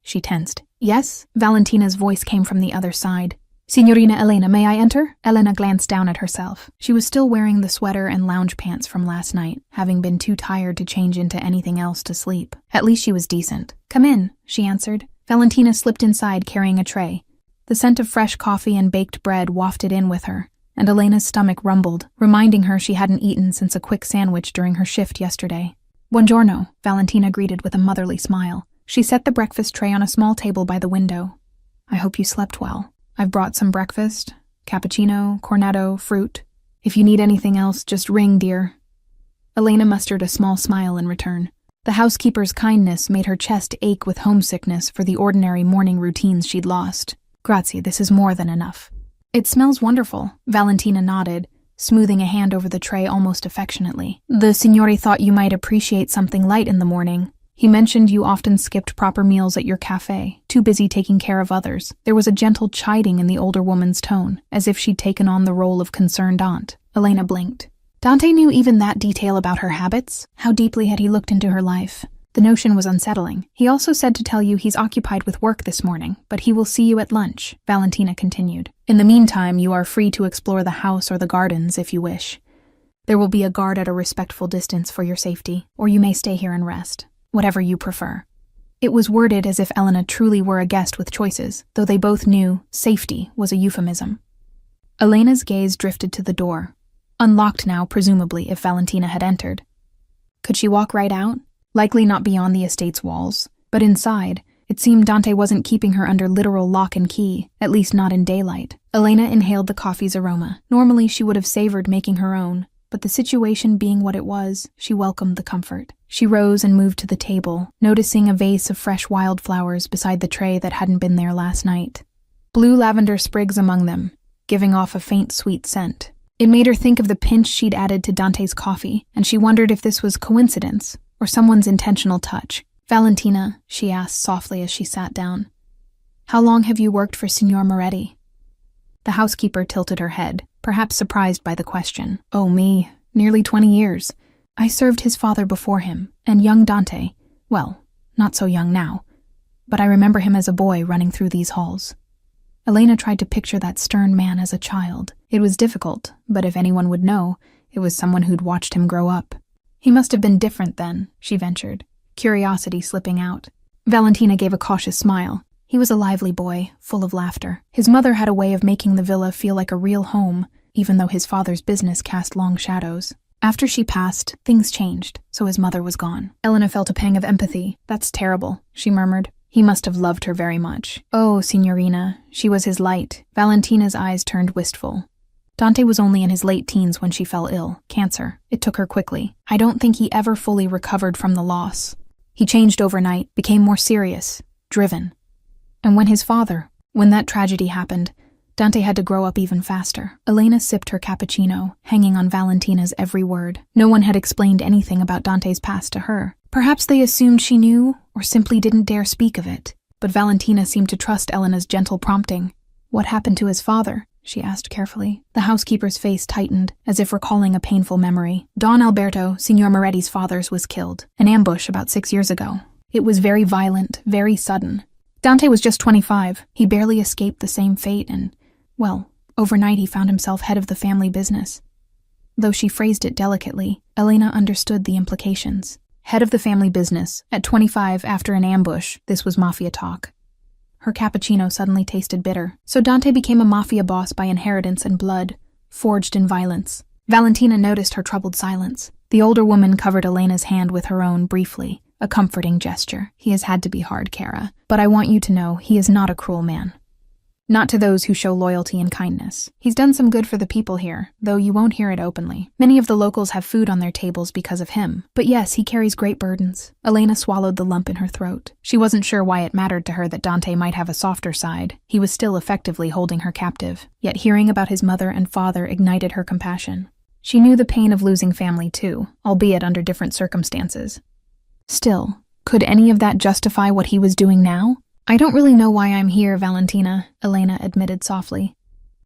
She tensed. Yes? Valentina's voice came from the other side. Signorina Elena, may I enter? Elena glanced down at herself. She was still wearing the sweater and lounge pants from last night, having been too tired to change into anything else to sleep. At least she was decent. Come in, she answered. Valentina slipped inside carrying a tray. The scent of fresh coffee and baked bread wafted in with her, and Elena's stomach rumbled, reminding her she hadn't eaten since a quick sandwich during her shift yesterday. Buongiorno, Valentina greeted with a motherly smile. She set the breakfast tray on a small table by the window. I hope you slept well. I've brought some breakfast, cappuccino, cornetto, fruit. If you need anything else, just ring, dear. Elena mustered a small smile in return. The housekeeper's kindness made her chest ache with homesickness for the ordinary morning routines she'd lost. Grazie, this is more than enough. It smells wonderful, Valentina nodded, smoothing a hand over the tray almost affectionately. The signore thought you might appreciate something light in the morning. He mentioned you often skipped proper meals at your cafe, too busy taking care of others. There was a gentle chiding in the older woman's tone, as if she'd taken on the role of concerned aunt. Elena blinked. Dante knew even that detail about her habits. How deeply had he looked into her life? The notion was unsettling. He also said to tell you he's occupied with work this morning, but he will see you at lunch, Valentina continued. In the meantime, you are free to explore the house or the gardens if you wish. There will be a guard at a respectful distance for your safety, or you may stay here and rest. Whatever you prefer. It was worded as if Elena truly were a guest with choices, though they both knew safety was a euphemism. Elena's gaze drifted to the door, unlocked now presumably if Valentina had entered. Could she walk right out? Likely not beyond the estate's walls, but inside, it seemed Dante wasn't keeping her under literal lock and key, at least not in daylight. Elena inhaled the coffee's aroma. Normally she would have savored making her own, but the situation being what it was, she welcomed the comfort. She rose and moved to the table, noticing a vase of fresh wildflowers beside the tray that hadn't been there last night. Blue lavender sprigs among them, giving off a faint sweet scent. It made her think of the pinch she'd added to Dante's coffee, and she wondered if this was coincidence or someone's intentional touch. Valentina, she asked softly as she sat down, how long have you worked for Signor Moretti? The housekeeper tilted her head, perhaps surprised by the question. Oh, me, nearly 20 years. I served his father before him, and young Dante, well, not so young now, but I remember him as a boy running through these halls. Elena tried to picture that stern man as a child. It was difficult, but if anyone would know, it was someone who'd watched him grow up. He must have been different then, she ventured, curiosity slipping out. Valentina gave a cautious smile. He was a lively boy, full of laughter. His mother had a way of making the villa feel like a real home, even though his father's business cast long shadows. After she passed, things changed, so his mother was gone. Elena felt a pang of empathy. That's terrible, she murmured. He must have loved her very much. Oh, signorina, she was his light. Valentina's eyes turned wistful. Dante was only in his late teens when she fell ill, cancer. It took her quickly. I don't think he ever fully recovered from the loss. He changed overnight, became more serious, driven. And when that tragedy happened, Dante had to grow up even faster. Elena sipped her cappuccino, hanging on Valentina's every word. No one had explained anything about Dante's past to her. Perhaps they assumed she knew, or simply didn't dare speak of it. But Valentina seemed to trust Elena's gentle prompting. What happened to his father? She asked carefully. The housekeeper's face tightened, as if recalling a painful memory. Don Alberto, Signor Moretti's father, was killed. An ambush about 6 years ago. It was very violent, very sudden. Dante was just 25. He barely escaped the same fate and, well, overnight he found himself head of the family business. Though she phrased it delicately, Elena understood the implications. Head of the family business, at 25 after an ambush, this was Mafia talk. Her cappuccino suddenly tasted bitter. So Dante became a Mafia boss by inheritance and blood, forged in violence. Valentina noticed her troubled silence. The older woman covered Elena's hand with her own briefly, a comforting gesture. He has had to be hard, Kara, but I want you to know he is not a cruel man. Not to those who show loyalty and kindness. He's done some good for the people here, though you won't hear it openly. Many of the locals have food on their tables because of him. But yes, he carries great burdens. Elena swallowed the lump in her throat. She wasn't sure why it mattered to her that Dante might have a softer side. He was still effectively holding her captive. Yet hearing about his mother and father ignited her compassion. She knew the pain of losing family too, albeit under different circumstances. Still, could any of that justify what he was doing now? I don't really know why I'm here, Valentina, Elena admitted softly.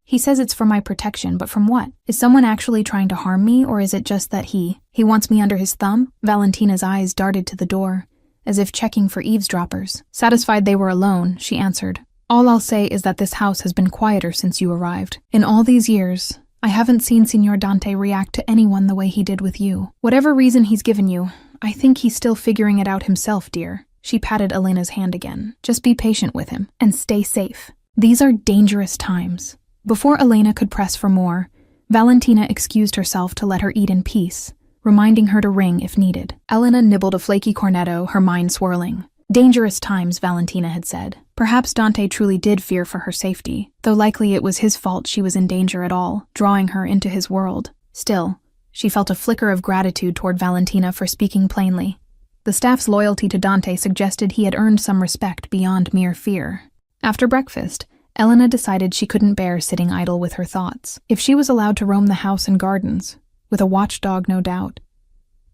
He says it's for my protection, but from what? Is someone actually trying to harm me, or is it just that he wants me under his thumb? Valentina's eyes darted to the door, as if checking for eavesdroppers. Satisfied they were alone, she answered, "All I'll say is that this house has been quieter since you arrived. In all these years, I haven't seen Signor Dante react to anyone the way he did with you. Whatever reason he's given you, I think he's still figuring it out himself, dear." She patted Elena's hand again. "Just be patient with him, and stay safe. These are dangerous times." Before Elena could press for more, Valentina excused herself to let her eat in peace, reminding her to ring if needed. Elena nibbled a flaky cornetto, her mind swirling. Dangerous times, Valentina had said. Perhaps Dante truly did fear for her safety, though likely it was his fault she was in danger at all, drawing her into his world. Still, she felt a flicker of gratitude toward Valentina for speaking plainly. The staff's loyalty to Dante suggested he had earned some respect beyond mere fear. After breakfast, Elena decided she couldn't bear sitting idle with her thoughts. If she was allowed to roam the house and gardens, with a watchdog no doubt,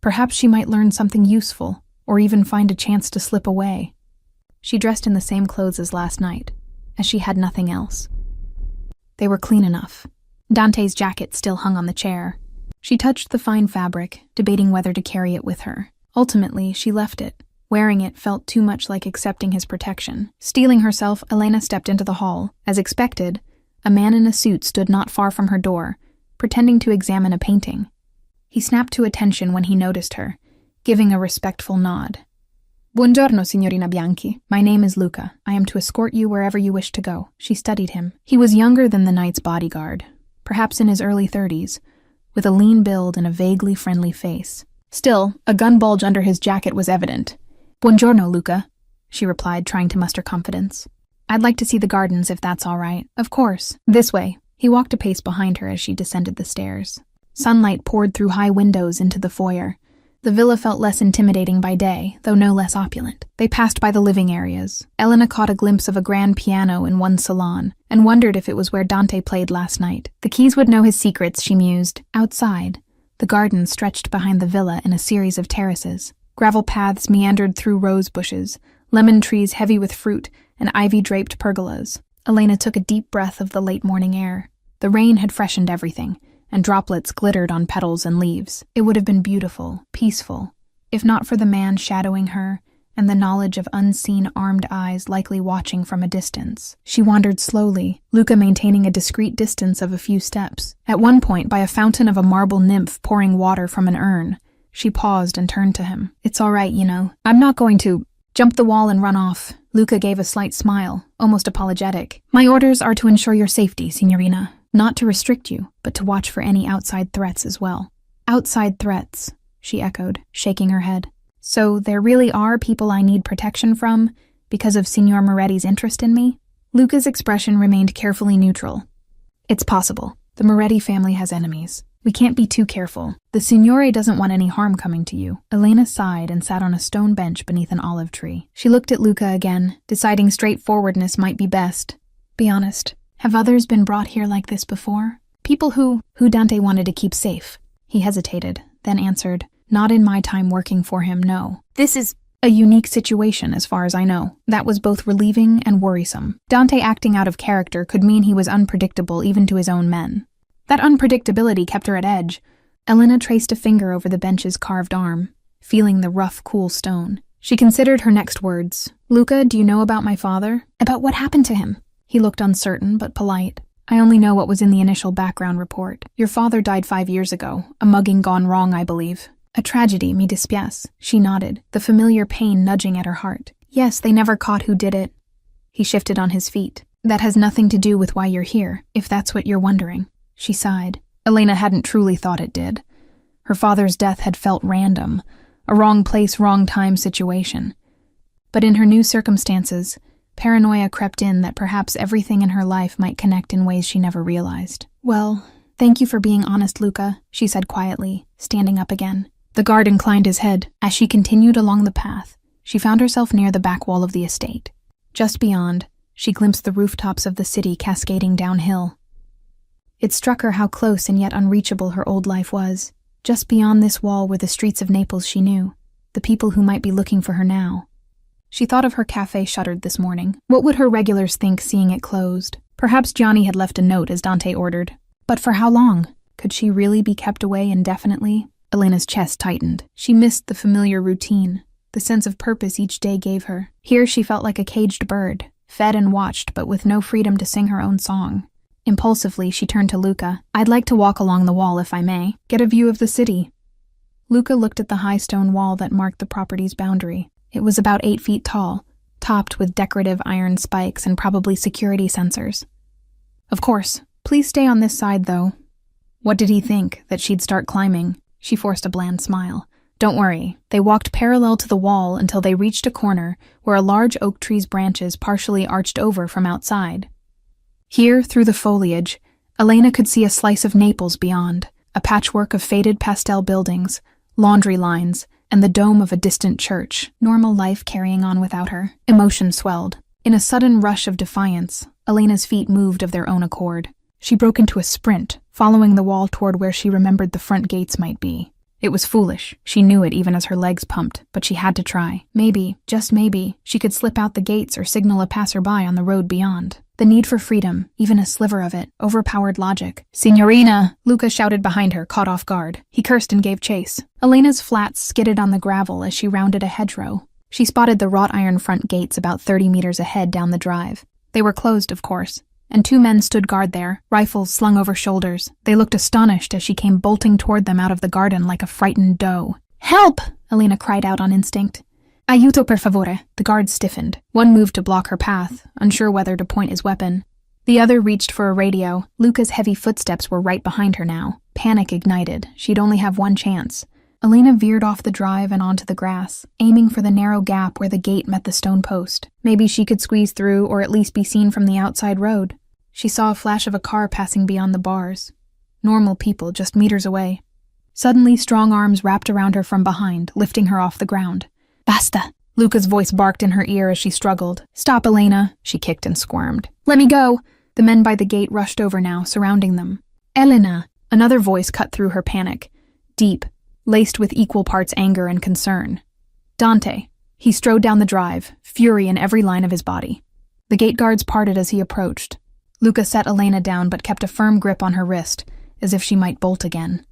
perhaps she might learn something useful, or even find a chance to slip away. She dressed in the same clothes as last night, as she had nothing else. They were clean enough. Dante's jacket still hung on the chair. She touched the fine fabric, debating whether to carry it with her. Ultimately, she left it. Wearing it felt too much like accepting his protection. Steeling herself, Elena stepped into the hall. As expected, a man in a suit stood not far from her door, pretending to examine a painting. He snapped to attention when he noticed her, giving a respectful nod. "Buongiorno, signorina Bianchi. My name is Luca. I am to escort you wherever you wish to go." She studied him. He was younger than the knight's bodyguard, perhaps in his early 30s, with a lean build and a vaguely friendly face. Still, a gun bulge under his jacket was evident. "Buongiorno, Luca," she replied, trying to muster confidence. "I'd like to see the gardens if that's all right." "Of course. This way." He walked a pace behind her as she descended the stairs. Sunlight poured through high windows into the foyer. The villa felt less intimidating by day, though no less opulent. They passed by the living areas. Elena caught a glimpse of a grand piano in one salon, and wondered if it was where Dante played last night. The keys would know his secrets, she mused. Outside, the garden stretched behind the villa in a series of terraces. Gravel paths meandered through rose bushes, lemon trees heavy with fruit, and ivy-draped pergolas. Elena took a deep breath of the late morning air. The rain had freshened everything, and droplets glittered on petals and leaves. It would have been beautiful, peaceful, if not for the man shadowing her and the knowledge of unseen armed eyes likely watching from a distance. She wandered slowly, Luca maintaining a discreet distance of a few steps. At one point, by a fountain of a marble nymph pouring water from an urn, she paused and turned to him. "It's all right, you know. I'm not going to jump the wall and run off." Luca gave a slight smile, almost apologetic. "My orders are to ensure your safety, signorina. Not to restrict you, but to watch for any outside threats as well." "Outside threats," she echoed, shaking her head. "So there really are people I need protection from because of Signor Moretti's interest in me?" Luca's expression remained carefully neutral. "It's possible. The Moretti family has enemies. We can't be too careful. The Signore doesn't want any harm coming to you." Elena sighed and sat on a stone bench beneath an olive tree. She looked at Luca again, deciding straightforwardness might be best. "Be honest. Have others been brought here like this before? People who Dante wanted to keep safe?" He hesitated, then answered, "Not in my time working for him, no. This is a unique situation as far as I know." That was both relieving and worrisome. Dante acting out of character could mean he was unpredictable even to his own men. That unpredictability kept her at edge. Elena traced a finger over the bench's carved arm, feeling the rough, cool stone. She considered her next words. Luca, do you know about my father? About what happened to him? He looked uncertain, but polite. I only know what was in the initial background report. Your father died 5 years ago. A mugging gone wrong, I believe. A tragedy, mi dispiace. She nodded, the familiar pain nudging at her heart. Yes, they never caught who did it. He shifted on his feet. That has nothing to do with why you're here, if that's what you're wondering. She sighed. Elena hadn't truly thought it did. Her father's death had felt random, a wrong place, wrong time situation. But in her new circumstances, paranoia crept in that perhaps everything in her life might connect in ways she never realized. Well, thank you for being honest, Luca, she said quietly, standing up again. The guard inclined his head. As she continued along the path, she found herself near the back wall of the estate. Just beyond, she glimpsed the rooftops of the city cascading downhill. It struck her how close and yet unreachable her old life was. Just beyond this wall were the streets of Naples she knew, the people who might be looking for her now. She thought of her cafe shuttered this morning. What would her regulars think seeing it closed? Perhaps Gianni had left a note as Dante ordered. But for how long? Could she really be kept away indefinitely? Elena's chest tightened. She missed the familiar routine, the sense of purpose each day gave her. Here she felt like a caged bird, fed and watched but with no freedom to sing her own song. Impulsively, she turned to Luca. I'd like to walk along the wall if I may. Get a view of the city. Luca looked at the high stone wall that marked the property's boundary. It was about 8 feet tall, topped with decorative iron spikes and probably security sensors. Of course. Please stay on this side, though. What did he think? That she'd start climbing? She forced a bland smile. Don't worry. They walked parallel to the wall until they reached a corner where a large oak tree's branches partially arched over from outside. Here, through the foliage, Elena could see a slice of Naples beyond, a patchwork of faded pastel buildings, laundry lines, and the dome of a distant church, normal life carrying on without her. Emotion swelled. In a sudden rush of defiance, Elena's feet moved of their own accord. She broke into a sprint, following the wall toward where she remembered the front gates might be. It was foolish. She knew it even as her legs pumped, but she had to try. Maybe, just maybe, she could slip out the gates or signal a passerby on the road beyond. The need for freedom, even a sliver of it, overpowered logic. Signorina! Luca shouted behind her, caught off guard. He cursed and gave chase. Elena's flats skidded on the gravel as she rounded a hedgerow. She spotted the wrought iron front gates about 30 meters ahead down the drive. They were closed, of course, and 2 men stood guard there, rifles slung over shoulders. They looked astonished as she came bolting toward them out of the garden like a frightened doe. Help! Elena cried out on instinct. Aiuto per favore. The guard stiffened. One moved to block her path, unsure whether to point his weapon. The other reached for a radio. Luca's heavy footsteps were right behind her now. Panic ignited. She'd only have one chance. Elena veered off the drive and onto the grass, aiming for the narrow gap where the gate met the stone post. Maybe she could squeeze through or at least be seen from the outside road. She saw a flash of a car passing beyond the bars. Normal people just meters away. Suddenly, strong arms wrapped around her from behind, lifting her off the ground. Basta! Luca's voice barked in her ear as she struggled. Stop, Elena! She kicked and squirmed. Let me go! The men by the gate rushed over now, surrounding them. Elena! Another voice cut through her panic. Deep, laced with equal parts anger and concern. Dante. He strode down the drive, fury in every line of his body. The gate guards parted as he approached. Luca set Elena down but kept a firm grip on her wrist, as if she might bolt again.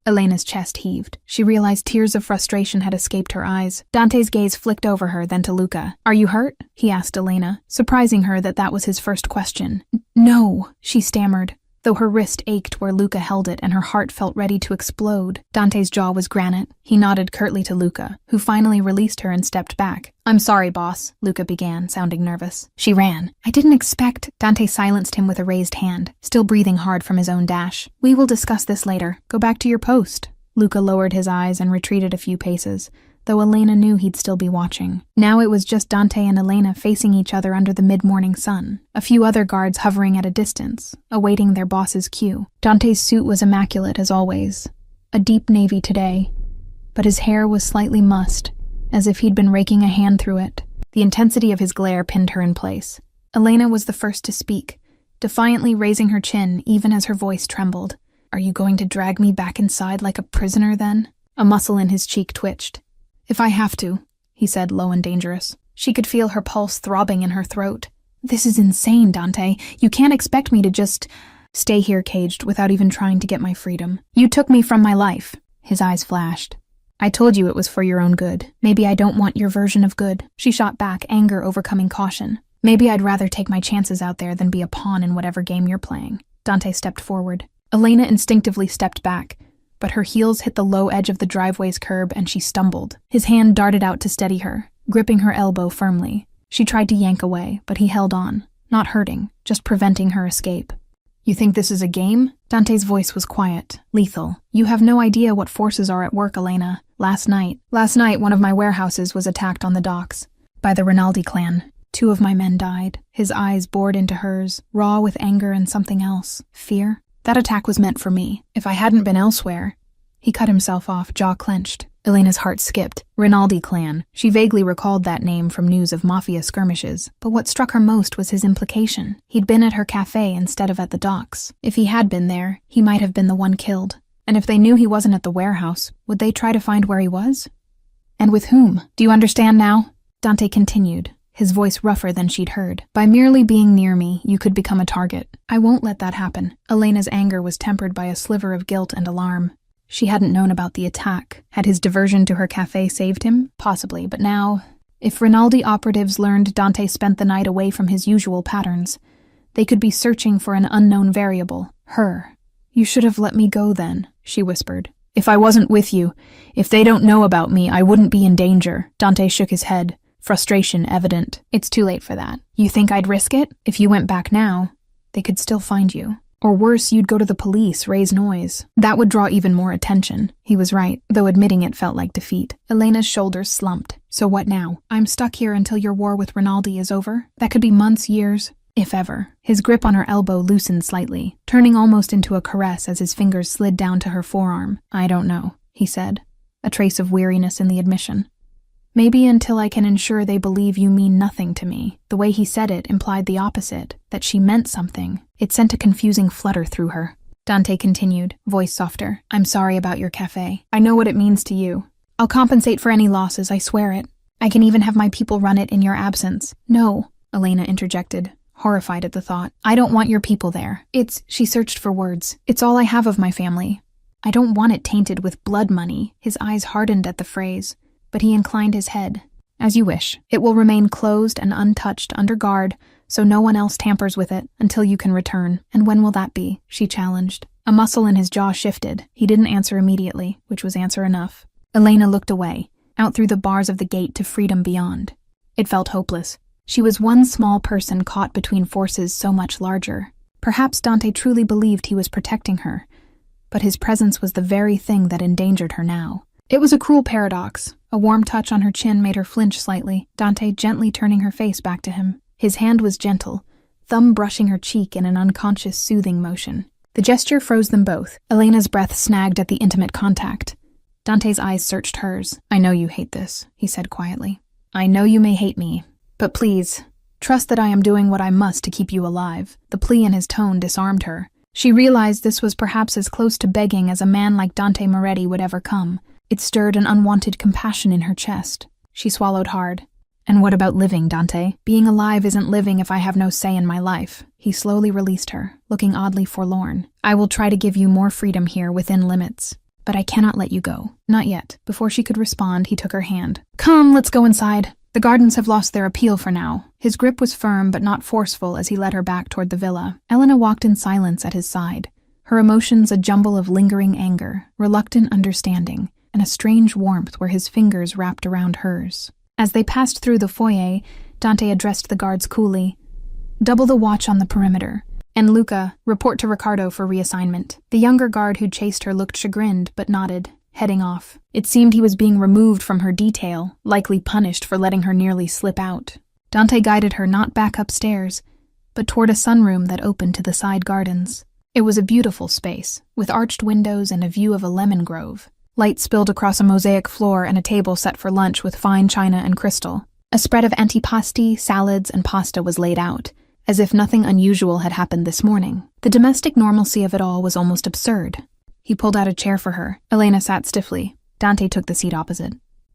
Elena's chest heaved. She realized tears of frustration had escaped her eyes. Dante's gaze flicked over her, then to Luca. Are you hurt? He asked Elena, surprising her that was his first question. No, she stammered, though her wrist ached where Luca held it and her heart felt ready to explode. Dante's jaw was granite. He nodded curtly to Luca, who finally released her and stepped back. I'm sorry, boss, Luca began, sounding nervous. She ran. I didn't expect... Dante silenced him with a raised hand, still breathing hard from his own dash. We will discuss this later. Go back to your post. Luca lowered his eyes and retreated a few paces, though Elena knew he'd still be watching. Now it was just Dante and Elena facing each other under the mid-morning sun, a few other guards hovering at a distance, awaiting their boss's cue. Dante's suit was immaculate as always, a deep navy today, but his hair was slightly mussed, as if he'd been raking a hand through it. The intensity of his glare pinned her in place. Elena was the first to speak, defiantly raising her chin even as her voice trembled. Are you going to drag me back inside like a prisoner then? A muscle in his cheek twitched. If I have to, he said, low and dangerous. She could feel her pulse throbbing in her throat. This is insane, Dante. You can't expect me to just stay here caged without even trying to get my freedom. You took me from my life. His eyes flashed. I told you it was for your own good. Maybe I don't want your version of good. She shot back, anger overcoming caution. Maybe I'd rather take my chances out there than be a pawn in whatever game you're playing. Dante stepped forward. Elena instinctively stepped back, but her heels hit the low edge of the driveway's curb and she stumbled. His hand darted out to steady her, gripping her elbow firmly. She tried to yank away, but he held on, not hurting, just preventing her escape. You think this is a game? Dante's voice was quiet, lethal. You have no idea what forces are at work, Elena. Last night, one of my warehouses was attacked on the docks by the Rinaldi clan. 2 of my men died. His eyes bored into hers, raw with anger and something else. Fear? That attack was meant for me. If I hadn't been elsewhere... He cut himself off, jaw clenched. Elena's heart skipped. Rinaldi clan. She vaguely recalled that name from news of Mafia skirmishes, but what struck her most was his implication. He'd been at her cafe instead of at the docks. If he had been there, he might have been the one killed. And if they knew he wasn't at the warehouse, would they try to find where he was? And with whom? Do you understand now? Dante continued, his voice rougher than she'd heard. By merely being near me, you could become a target. I won't let that happen. Elena's anger was tempered by a sliver of guilt and alarm. She hadn't known about the attack. Had his diversion to her cafe saved him? Possibly, but now... If Rinaldi operatives learned Dante spent the night away from his usual patterns, they could be searching for an unknown variable, her. You should have let me go then, she whispered. If I wasn't with you, if they don't know about me, I wouldn't be in danger. Dante shook his head, frustration evident. It's too late for that. You think I'd risk it? If you went back now, they could still find you. Or worse, you'd go to the police, raise noise. That would draw even more attention. He was right, though admitting it felt like defeat. Elena's shoulders slumped. So what now? I'm stuck here until your war with Rinaldi is over? That could be months, years, if ever. His grip on her elbow loosened slightly, turning almost into a caress as his fingers slid down to her forearm. I don't know, he said, a trace of weariness in the admission. Maybe until I can ensure they believe you mean nothing to me. The way he said it implied the opposite, that she meant something. It sent a confusing flutter through her. Dante continued, voice softer. I'm sorry about your cafe. I know what it means to you. I'll compensate for any losses, I swear it. I can even have my people run it in your absence. No, Elena interjected, horrified at the thought. I don't want your people there. She searched for words. It's all I have of my family. I don't want it tainted with blood money. His eyes hardened at the phrase, but he inclined his head. As you wish. It will remain closed and untouched, under guard, so no one else tampers with it until you can return. And when will that be? She challenged. A muscle in his jaw shifted. He didn't answer immediately, which was answer enough. Elena looked away, out through the bars of the gate to freedom beyond. It felt hopeless. She was one small person caught between forces so much larger. Perhaps Dante truly believed he was protecting her, but his presence was the very thing that endangered her now. It was a cruel paradox. A warm touch on her chin made her flinch slightly, Dante gently turning her face back to him. His hand was gentle, thumb brushing her cheek in an unconscious soothing motion. The gesture froze them both. Elena's breath snagged at the intimate contact. Dante's eyes searched hers. I know you hate this, he said quietly. I know you may hate me, but please, trust that I am doing what I must to keep you alive. The plea in his tone disarmed her. She realized this was perhaps as close to begging as a man like Dante Moretti would ever come. It stirred an unwanted compassion in her chest. She swallowed hard. And what about living, Dante? Being alive isn't living if I have no say in my life. He slowly released her, looking oddly forlorn. I will try to give you more freedom here within limits. But I cannot let you go. Not yet. Before she could respond, he took her hand. Come, let's go inside. The gardens have lost their appeal for now. His grip was firm but not forceful as he led her back toward the villa. Elena walked in silence at his side, her emotions a jumble of lingering anger, reluctant understanding, and a strange warmth where his fingers wrapped around hers. As they passed through the foyer, Dante addressed the guards coolly. Double the watch on the perimeter. And Luca, report to Ricardo for reassignment. The younger guard who'd chased her looked chagrined, but nodded, heading off. It seemed he was being removed from her detail, likely punished for letting her nearly slip out. Dante guided her not back upstairs, but toward a sunroom that opened to the side gardens. It was a beautiful space, with arched windows and a view of a lemon grove. Light spilled across a mosaic floor and a table set for lunch with fine china and crystal. A spread of antipasti, salads, and pasta was laid out, as if nothing unusual had happened this morning. The domestic normalcy of it all was almost absurd. He pulled out a chair for her. Elena sat stiffly. Dante took the seat opposite.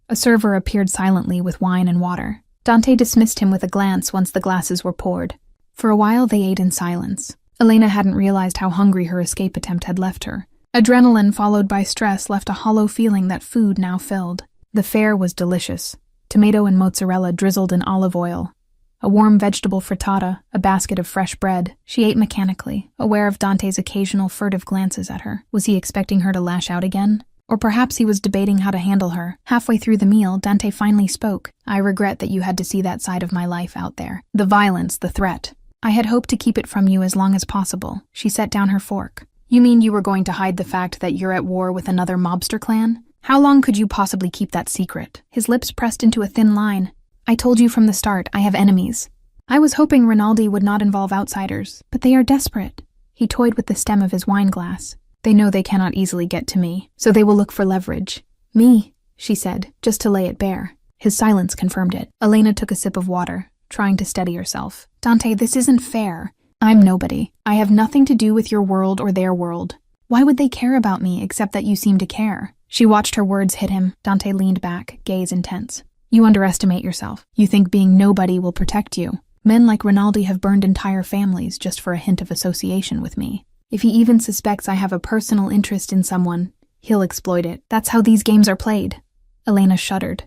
A server appeared silently with wine and water. Dante dismissed him with a glance once the glasses were poured. For a while they ate in silence. Elena hadn't realized how hungry her escape attempt had left her. Adrenaline followed by stress left a hollow feeling that food now filled. The fare was delicious. Tomato and mozzarella drizzled in olive oil. A warm vegetable frittata, a basket of fresh bread. She ate mechanically, aware of Dante's occasional furtive glances at her. Was he expecting her to lash out again? Or perhaps he was debating how to handle her. Halfway through the meal, Dante finally spoke. "I regret that you had to see that side of my life out there. The violence, the threat. I had hoped to keep it from you as long as possible." She set down her fork. "You mean you were going to hide the fact that you're at war with another mobster clan? How long could you possibly keep that secret?" His lips pressed into a thin line. "I told you from the start, I have enemies. I was hoping Rinaldi would not involve outsiders, but they are desperate." He toyed with the stem of his wine glass. "They know they cannot easily get to me, so they will look for leverage." "Me," she said, just to lay it bare. His silence confirmed it. Elena took a sip of water, trying to steady herself. "Dante, this isn't fair. I'm nobody. I have nothing to do with your world or their world. Why would they care about me except that you seem to care?" She watched her words hit him. Dante leaned back, gaze intense. "You underestimate yourself. You think being nobody will protect you. Men like Rinaldi have burned entire families just for a hint of association with me. If he even suspects I have a personal interest in someone, he'll exploit it. That's how these games are played." Elena shuddered.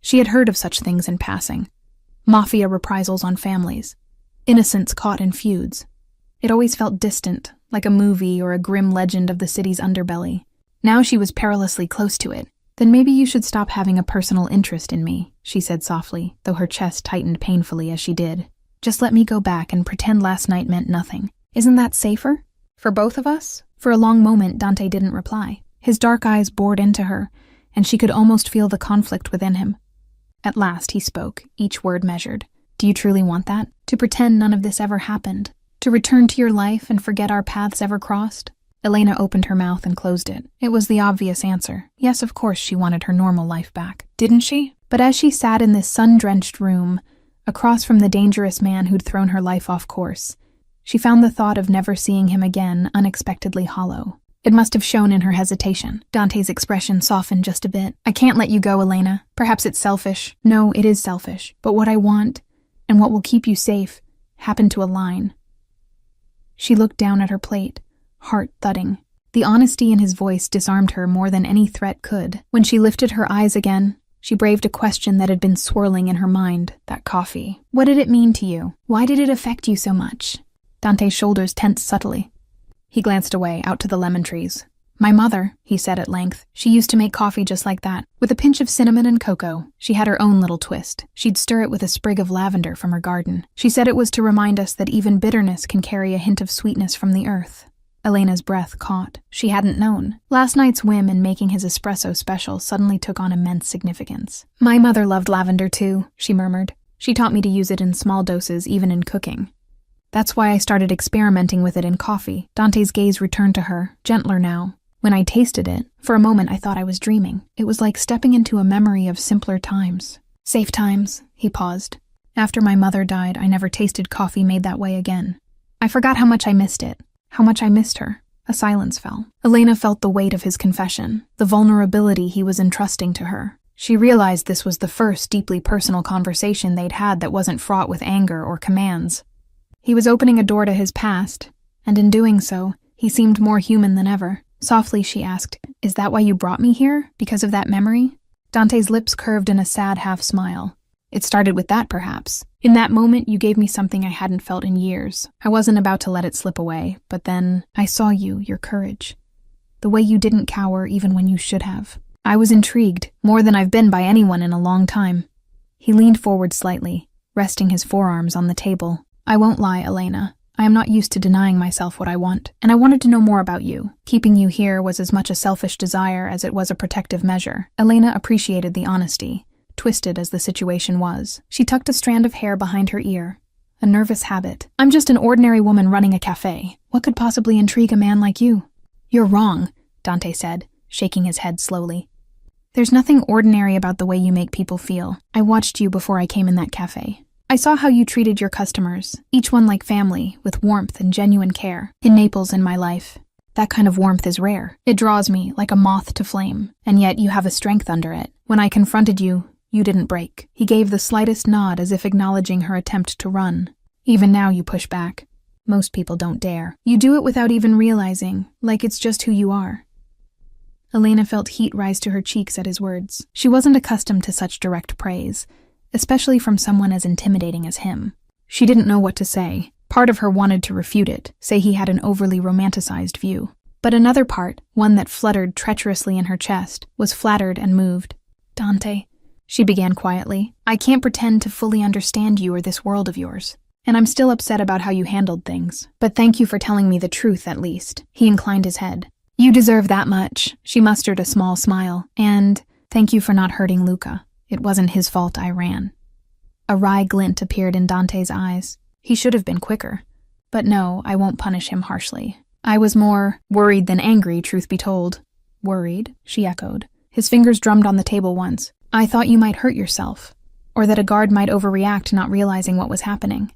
She had heard of such things in passing. Mafia reprisals on families. Innocents caught in feuds. It always felt distant, like a movie or a grim legend of the city's underbelly. Now she was perilously close to it. "Then maybe you should stop having a personal interest in me," she said softly, though her chest tightened painfully as she did. "Just let me go back and pretend last night meant nothing. Isn't that safer? For both of us?" For a long moment, Dante didn't reply. His dark eyes bored into her, and she could almost feel the conflict within him. At last he spoke, each word measured. "Do you truly want that? To pretend none of this ever happened? To return to your life and forget our paths ever crossed?" Elena opened her mouth and closed it. It was the obvious answer. Yes, of course she wanted her normal life back. Didn't she? But as she sat in this sun-drenched room, across from the dangerous man who'd thrown her life off course, she found the thought of never seeing him again unexpectedly hollow. It must have shown in her hesitation. Dante's expression softened just a bit. "I can't let you go, Elena. Perhaps it's selfish. No, it is selfish. But what I want, and what will keep you safe, happen to align." She looked down at her plate, heart thudding. The honesty in his voice disarmed her more than any threat could. When she lifted her eyes again, she braved a question that had been swirling in her mind. That coffee. What did it mean to you? Why did it affect you so much? Dante's shoulders tensed subtly. He glanced away, out to the lemon trees. "My mother," he said at length. "She used to make coffee just like that, with a pinch of cinnamon and cocoa. She had her own little twist. She'd stir it with a sprig of lavender from her garden. She said it was to remind us that even bitterness can carry a hint of sweetness from the earth." Elena's breath caught. She hadn't known. Last night's whim in making his espresso special suddenly took on immense significance. "My mother loved lavender too," she murmured. "She taught me to use it in small doses, even in cooking. That's why I started experimenting with it in coffee." Dante's gaze returned to her, gentler now. "When I tasted it, for a moment I thought I was dreaming. It was like stepping into a memory of simpler times. Safe times," he paused. "After my mother died, I never tasted coffee made that way again. I forgot how much I missed it. How much I missed her." A silence fell. Elena felt the weight of his confession, the vulnerability he was entrusting to her. She realized this was the first deeply personal conversation they'd had that wasn't fraught with anger or commands. He was opening a door to his past, and in doing so, he seemed more human than ever. Softly she asked, "Is that why you brought me here? Because of that memory?" Dante's lips curved in a sad half-smile. "It started with that, perhaps. In that moment, you gave me something I hadn't felt in years. I wasn't about to let it slip away, but then I saw you, your courage. The way you didn't cower even when you should have. I was intrigued, more than I've been by anyone in a long time." He leaned forward slightly, resting his forearms on the table. "I won't lie, Elena. I am not used to denying myself what I want, and I wanted to know more about you. Keeping you here was as much a selfish desire as it was a protective measure." Elena appreciated the honesty, twisted as the situation was. She tucked a strand of hair behind her ear. A nervous habit. "I'm just an ordinary woman running a cafe. What could possibly intrigue a man like you?" "You're wrong," Dante said, shaking his head slowly. "There's nothing ordinary about the way you make people feel. I watched you before I came in that cafe. I saw how you treated your customers, each one like family, with warmth and genuine care. In Naples, in my life, that kind of warmth is rare. It draws me like a moth to flame, and yet you have a strength under it. When I confronted you, you didn't break." He gave the slightest nod as if acknowledging her attempt to run. "Even now you push back. Most people don't dare. You do it without even realizing, like it's just who you are. Elena felt heat rise to her cheeks at his words. She wasn't accustomed to such direct praise, especially from someone as intimidating as him. She didn't know what to say. Part of her wanted to refute it, say he had an overly romanticized view. But another part, one that fluttered treacherously in her chest, was flattered and moved. "Dante," she began quietly, "I can't pretend to fully understand you or this world of yours. And I'm still upset about how you handled things. But thank you for telling me the truth, at least." He inclined his head. "You deserve that much." She mustered a small smile. "And thank you for not hurting Luca. It wasn't his fault I ran." A wry glint appeared in Dante's eyes. He should have been quicker. "But no, I won't punish him harshly. I was more worried than angry, truth be told." "Worried?" she echoed. His fingers drummed on the table once. "I thought you might hurt yourself, or that a guard might overreact not realizing what was happening.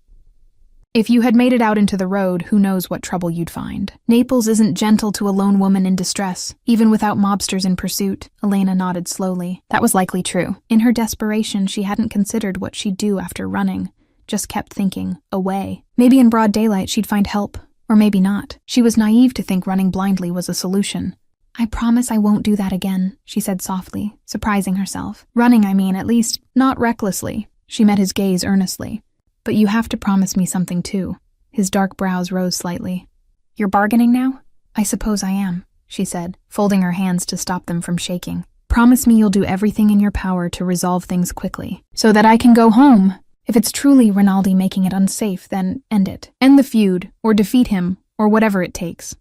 If you had made it out into the road, who knows what trouble you'd find. Naples isn't gentle to a lone woman in distress, even without mobsters in pursuit." Elena nodded slowly. That was likely true. In her desperation, she hadn't considered what she'd do after running. Just kept thinking, away. Maybe in broad daylight she'd find help, or maybe not. She was naive to think running blindly was a solution. "I promise I won't do that again," she said softly, surprising herself. "Running, I mean, at least, not recklessly." She met his gaze earnestly. "But you have to promise me something too." His dark brows rose slightly. "You're bargaining now?" "I suppose I am," she said, folding her hands to stop them from shaking. "Promise me you'll do everything in your power to resolve things quickly, so that I can go home. If it's truly Rinaldi making it unsafe, then end it. End the feud, or defeat him, or whatever it takes."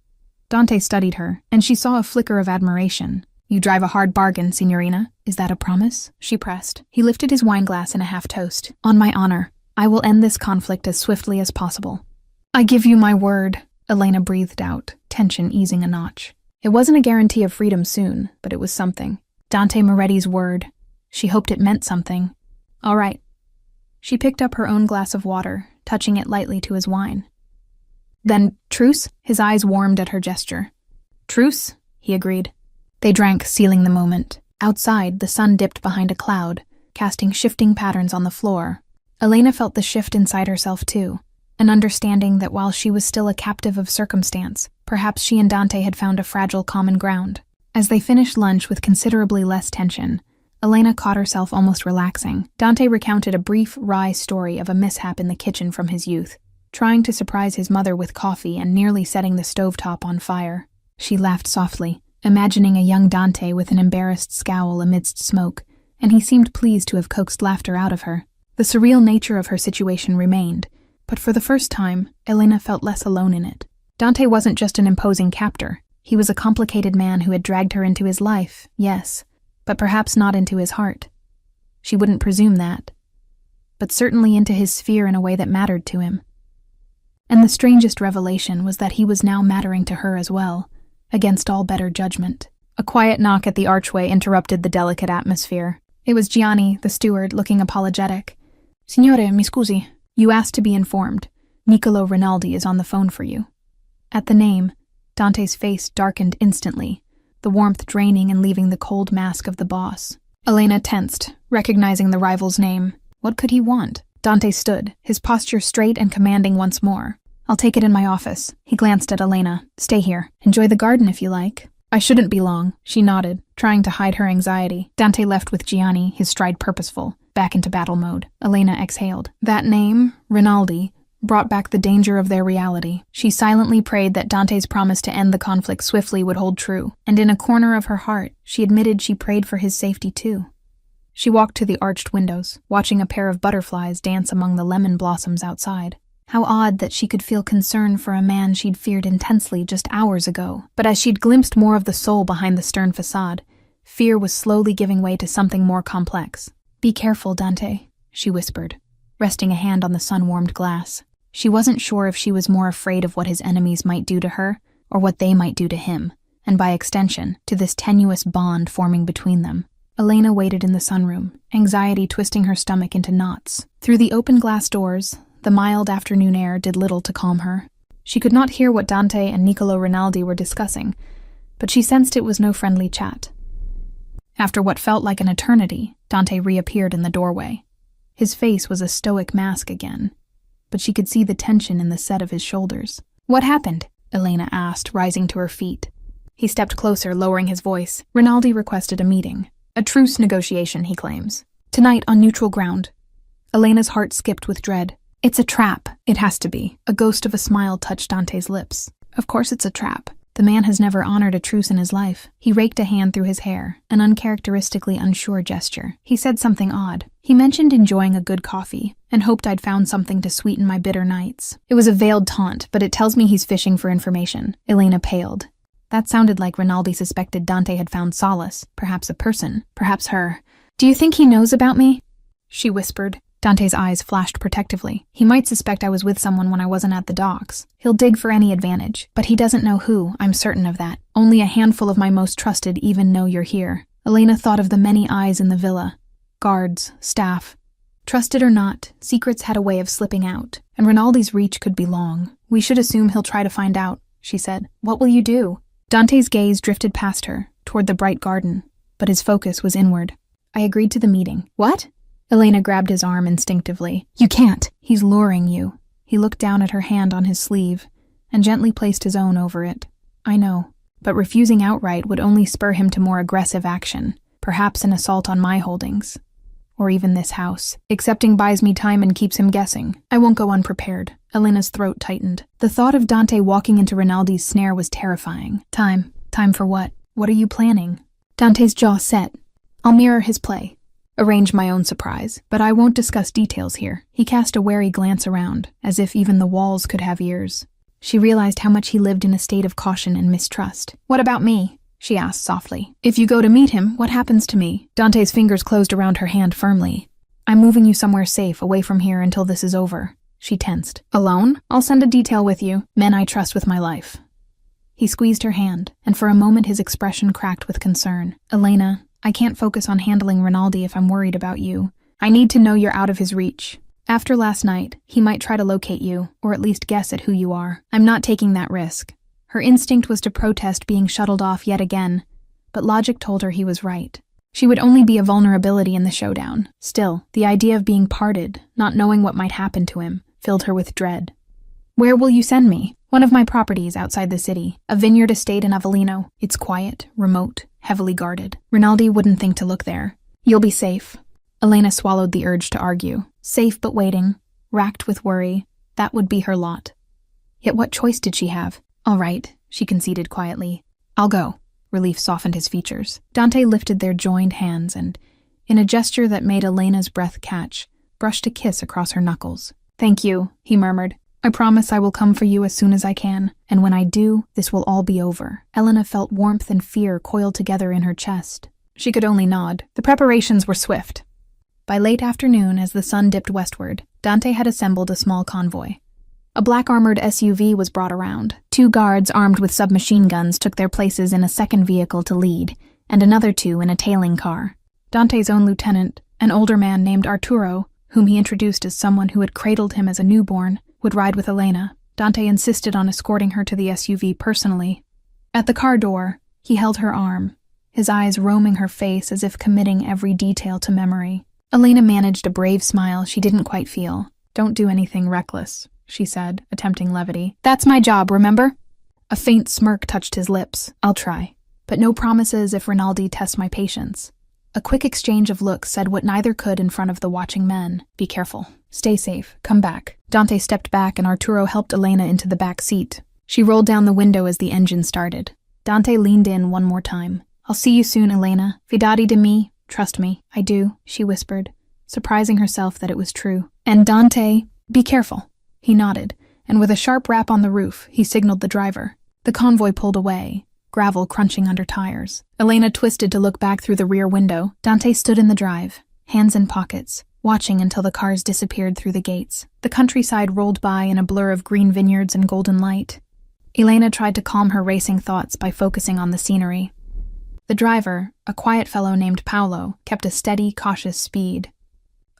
Dante studied her, and she saw a flicker of admiration. "You drive a hard bargain, signorina. Is that a promise?" she pressed. He lifted his wineglass in a half-toast. "On my honor. I will end this conflict as swiftly as possible." "I give you my word," Elena breathed out, tension easing a notch. It wasn't a guarantee of freedom soon, but it was something. Dante Moretti's word. She hoped it meant something. "All right." She picked up her own glass of water, touching it lightly to his wine. "Then, truce?" His eyes warmed at her gesture. "Truce," he agreed. They drank, sealing the moment. Outside, the sun dipped behind a cloud, casting shifting patterns on the floor. Elena felt the shift inside herself too, an understanding that while she was still a captive of circumstance, perhaps she and Dante had found a fragile common ground. As they finished lunch with considerably less tension, Elena caught herself almost relaxing. Dante recounted a brief, wry story of a mishap in the kitchen from his youth, trying to surprise his mother with coffee and nearly setting the stovetop on fire. She laughed softly, imagining a young Dante with an embarrassed scowl amidst smoke, and he seemed pleased to have coaxed laughter out of her. The surreal nature of her situation remained, but for the first time, Elena felt less alone in it. Dante wasn't just an imposing captor. He was a complicated man who had dragged her into his life, yes, but perhaps not into his heart. She wouldn't presume that, but certainly into his sphere in a way that mattered to him. And the strangest revelation was that he was now mattering to her as well, against all better judgment. A quiet knock at the archway interrupted the delicate atmosphere. It was Gianni, the steward, looking apologetic. "Signore, mi scusi. You asked to be informed. Niccolo Rinaldi is on the phone for you." At the name, Dante's face darkened instantly, the warmth draining and leaving the cold mask of the boss. Elena tensed, recognizing the rival's name. What could he want? Dante stood, his posture straight and commanding once more. "I'll take it in my office." He glanced at Elena. "Stay here. Enjoy the garden if you like." "I shouldn't be long," she nodded, trying to hide her anxiety. Dante left with Gianni, his stride purposeful, back into battle mode. Elena exhaled. That name, Rinaldi, brought back the danger of their reality. She silently prayed that Dante's promise to end the conflict swiftly would hold true, and in a corner of her heart, she admitted she prayed for his safety too. She walked to the arched windows, watching a pair of butterflies dance among the lemon blossoms outside. How odd that she could feel concern for a man she'd feared intensely just hours ago. But as she'd glimpsed more of the soul behind the stern facade, fear was slowly giving way to something more complex. "Be careful, Dante," she whispered, resting a hand on the sun-warmed glass. She wasn't sure if she was more afraid of what his enemies might do to her, or what they might do to him, and by extension, to this tenuous bond forming between them. Elena waited in the sunroom, anxiety twisting her stomach into knots. Through the open glass doors, the mild afternoon air did little to calm her. She could not hear what Dante and Niccolo Rinaldi were discussing, but she sensed it was no friendly chat. After what felt like an eternity, Dante reappeared in the doorway. His face was a stoic mask again, but she could see the tension in the set of his shoulders. "What happened?" Elena asked, rising to her feet. He stepped closer, lowering his voice. "Rinaldi requested a meeting. A truce negotiation, he claims. Tonight on neutral ground." Elena's heart skipped with dread. "It's a trap. It has to be." A ghost of a smile touched Dante's lips. "Of course it's a trap. The man has never honored a truce in his life." He raked a hand through his hair, an uncharacteristically unsure gesture. "He said something odd. He mentioned enjoying a good coffee, and hoped I'd found something to sweeten my bitter nights. It was a veiled taunt, but it tells me he's fishing for information." Elena paled. That sounded like Rinaldi suspected Dante had found solace, perhaps a person, perhaps her. "Do you think he knows about me?" she whispered. Dante's eyes flashed protectively. "He might suspect I was with someone when I wasn't at the docks. He'll dig for any advantage, but he doesn't know who, I'm certain of that. Only a handful of my most trusted even know you're here." Elena thought of the many eyes in the villa. Guards, staff. Trusted or not, secrets had a way of slipping out, and Rinaldi's reach could be long. "We should assume he'll try to find out," she said. "What will you do?" Dante's gaze drifted past her, toward the bright garden, but his focus was inward. "I agreed to the meeting." "What?" Elena grabbed his arm instinctively. "You can't. He's luring you." He looked down at her hand on his sleeve and gently placed his own over it. "I know, but refusing outright would only spur him to more aggressive action, perhaps an assault on my holdings. Or even this house. Accepting buys me time and keeps him guessing. I won't go unprepared." Elena's throat tightened. The thought of Dante walking into Rinaldi's snare was terrifying. Time for what? What are you planning?" Dante's jaw set. "I'll mirror his play. Arrange my own surprise, but I won't discuss details here." He cast a wary glance around, as if even the walls could have ears. She realized how much he lived in a state of caution and mistrust. "What about me?" she asked softly. "If you go to meet him, what happens to me?" Dante's fingers closed around her hand firmly. "I'm moving you somewhere safe, away from here until this is over." She tensed. "Alone? I'll send a detail with you. Men I trust with my life." He squeezed her hand, and for a moment his expression cracked with concern. "Elena, I can't focus on handling Rinaldi if I'm worried about you. I need to know you're out of his reach. After last night, he might try to locate you, or at least guess at who you are. I'm not taking that risk." Her instinct was to protest being shuttled off yet again, but logic told her he was right. She would only be a vulnerability in the showdown. Still, the idea of being parted, not knowing what might happen to him, filled her with dread. "Where will you send me?" "One of my properties outside the city. A vineyard estate in Avellino. It's quiet, remote, heavily guarded. Rinaldi wouldn't think to look there. You'll be safe." Elena swallowed the urge to argue. Safe but waiting, racked with worry, that would be her lot. Yet what choice did she have? "All right," she conceded quietly. "I'll go." Relief softened his features. Dante lifted their joined hands and, in a gesture that made Elena's breath catch, brushed a kiss across her knuckles. "Thank you," he murmured. "I promise I will come for you as soon as I can, and when I do, this will all be over." Elena felt warmth and fear coiled together in her chest. She could only nod. The preparations were swift. By late afternoon, as the sun dipped westward, Dante had assembled a small convoy. A black-armored SUV was brought around. 2 guards armed with submachine guns took their places in a second vehicle to lead, and another 2 in a tailing car. Dante's own lieutenant, an older man named Arturo, whom he introduced as someone who had cradled him as a newborn, would ride with Elena. Dante insisted on escorting her to the SUV personally. At the car door, he held her arm, his eyes roaming her face as if committing every detail to memory. Elena managed a brave smile she didn't quite feel. "Don't do anything reckless," she said, attempting levity. "That's my job, remember?" A faint smirk touched his lips. "I'll try. But no promises if Rinaldi tests my patience." A quick exchange of looks said what neither could in front of the watching men. "Be careful. Stay safe. Come back." Dante stepped back and Arturo helped Elena into the back seat. She rolled down the window as the engine started. Dante leaned in one more time. "I'll see you soon, Elena. Fidati di me. Trust me." "I do," she whispered, surprising herself that it was true. "And Dante, be careful." He nodded, and with a sharp rap on the roof, he signaled the driver. The convoy pulled away, gravel crunching under tires. Elena twisted to look back through the rear window. Dante stood in the drive, hands in pockets, watching until the cars disappeared through the gates. The countryside rolled by in a blur of green vineyards and golden light. Elena tried to calm her racing thoughts by focusing on the scenery. The driver, a quiet fellow named Paolo, kept a steady, cautious speed.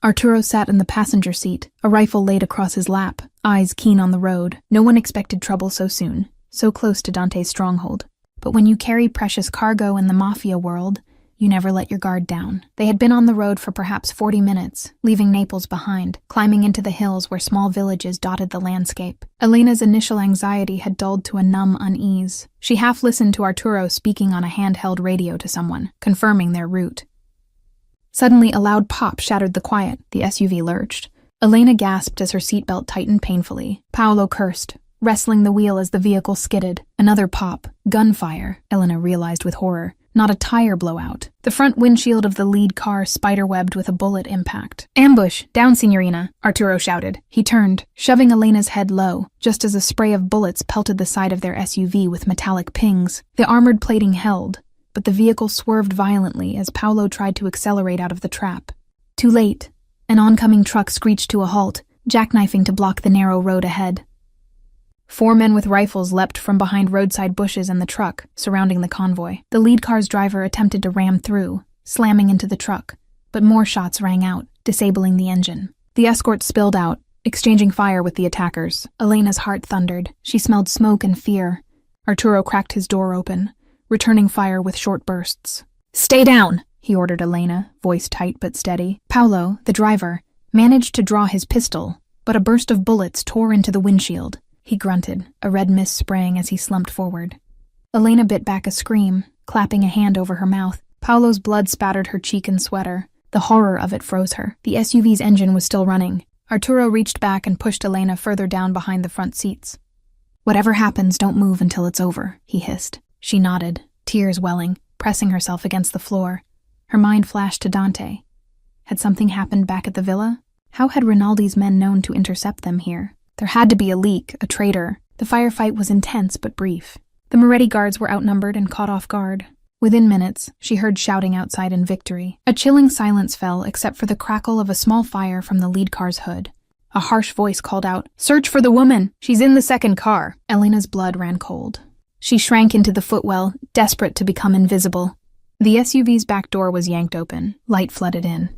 Arturo sat in the passenger seat, a rifle laid across his lap, eyes keen on the road. No one expected trouble so soon, so close to Dante's stronghold. But when you carry precious cargo in the Mafia world, You never let your guard down. They had been on the road for perhaps 40 minutes, leaving Naples behind, climbing into the hills where small villages dotted the landscape. Elena's initial anxiety had dulled to a numb unease. She half listened to Arturo speaking on a handheld radio to someone, confirming their route. Suddenly, a loud pop shattered the quiet. The SUV lurched. Elena gasped as her seatbelt tightened painfully. Paolo cursed, wrestling the wheel as the vehicle skidded. Another pop. Gunfire, Elena realized with horror. Not a tire blowout. The front windshield of the lead car spiderwebbed with a bullet impact. "Ambush! Down, Signorina!" Arturo shouted. He turned, shoving Elena's head low, just as a spray of bullets pelted the side of their SUV with metallic pings. The armored plating held, but the vehicle swerved violently as Paolo tried to accelerate out of the trap. Too late. An oncoming truck screeched to a halt, jackknifing to block the narrow road ahead. 4 men with rifles leapt from behind roadside bushes and the truck, surrounding the convoy. The lead car's driver attempted to ram through, slamming into the truck, but more shots rang out, disabling the engine. The escort spilled out, exchanging fire with the attackers. Elena's heart thundered. She smelled smoke and fear. Arturo cracked his door open, returning fire with short bursts. "Stay down!" he ordered Elena, voice tight but steady. Paolo, the driver, managed to draw his pistol, but a burst of bullets tore into the windshield. He grunted, a red mist spraying as he slumped forward. Elena bit back a scream, clapping a hand over her mouth. Paolo's blood spattered her cheek and sweater. The horror of it froze her. The SUV's engine was still running. Arturo reached back and pushed Elena further down behind the front seats. "Whatever happens, don't move until it's over," he hissed. She nodded, tears welling, pressing herself against the floor. Her mind flashed to Dante. Had something happened back at the villa? How had Rinaldi's men known to intercept them here? There had to be a leak, a traitor. The firefight was intense but brief. The Moretti guards were outnumbered and caught off guard. Within minutes, she heard shouting outside in victory. A chilling silence fell except for the crackle of a small fire from the lead car's hood. A harsh voice called out, "Search for the woman! She's in the second car!" Elena's blood ran cold. She shrank into the footwell, desperate to become invisible. The SUV's back door was yanked open. Light flooded in.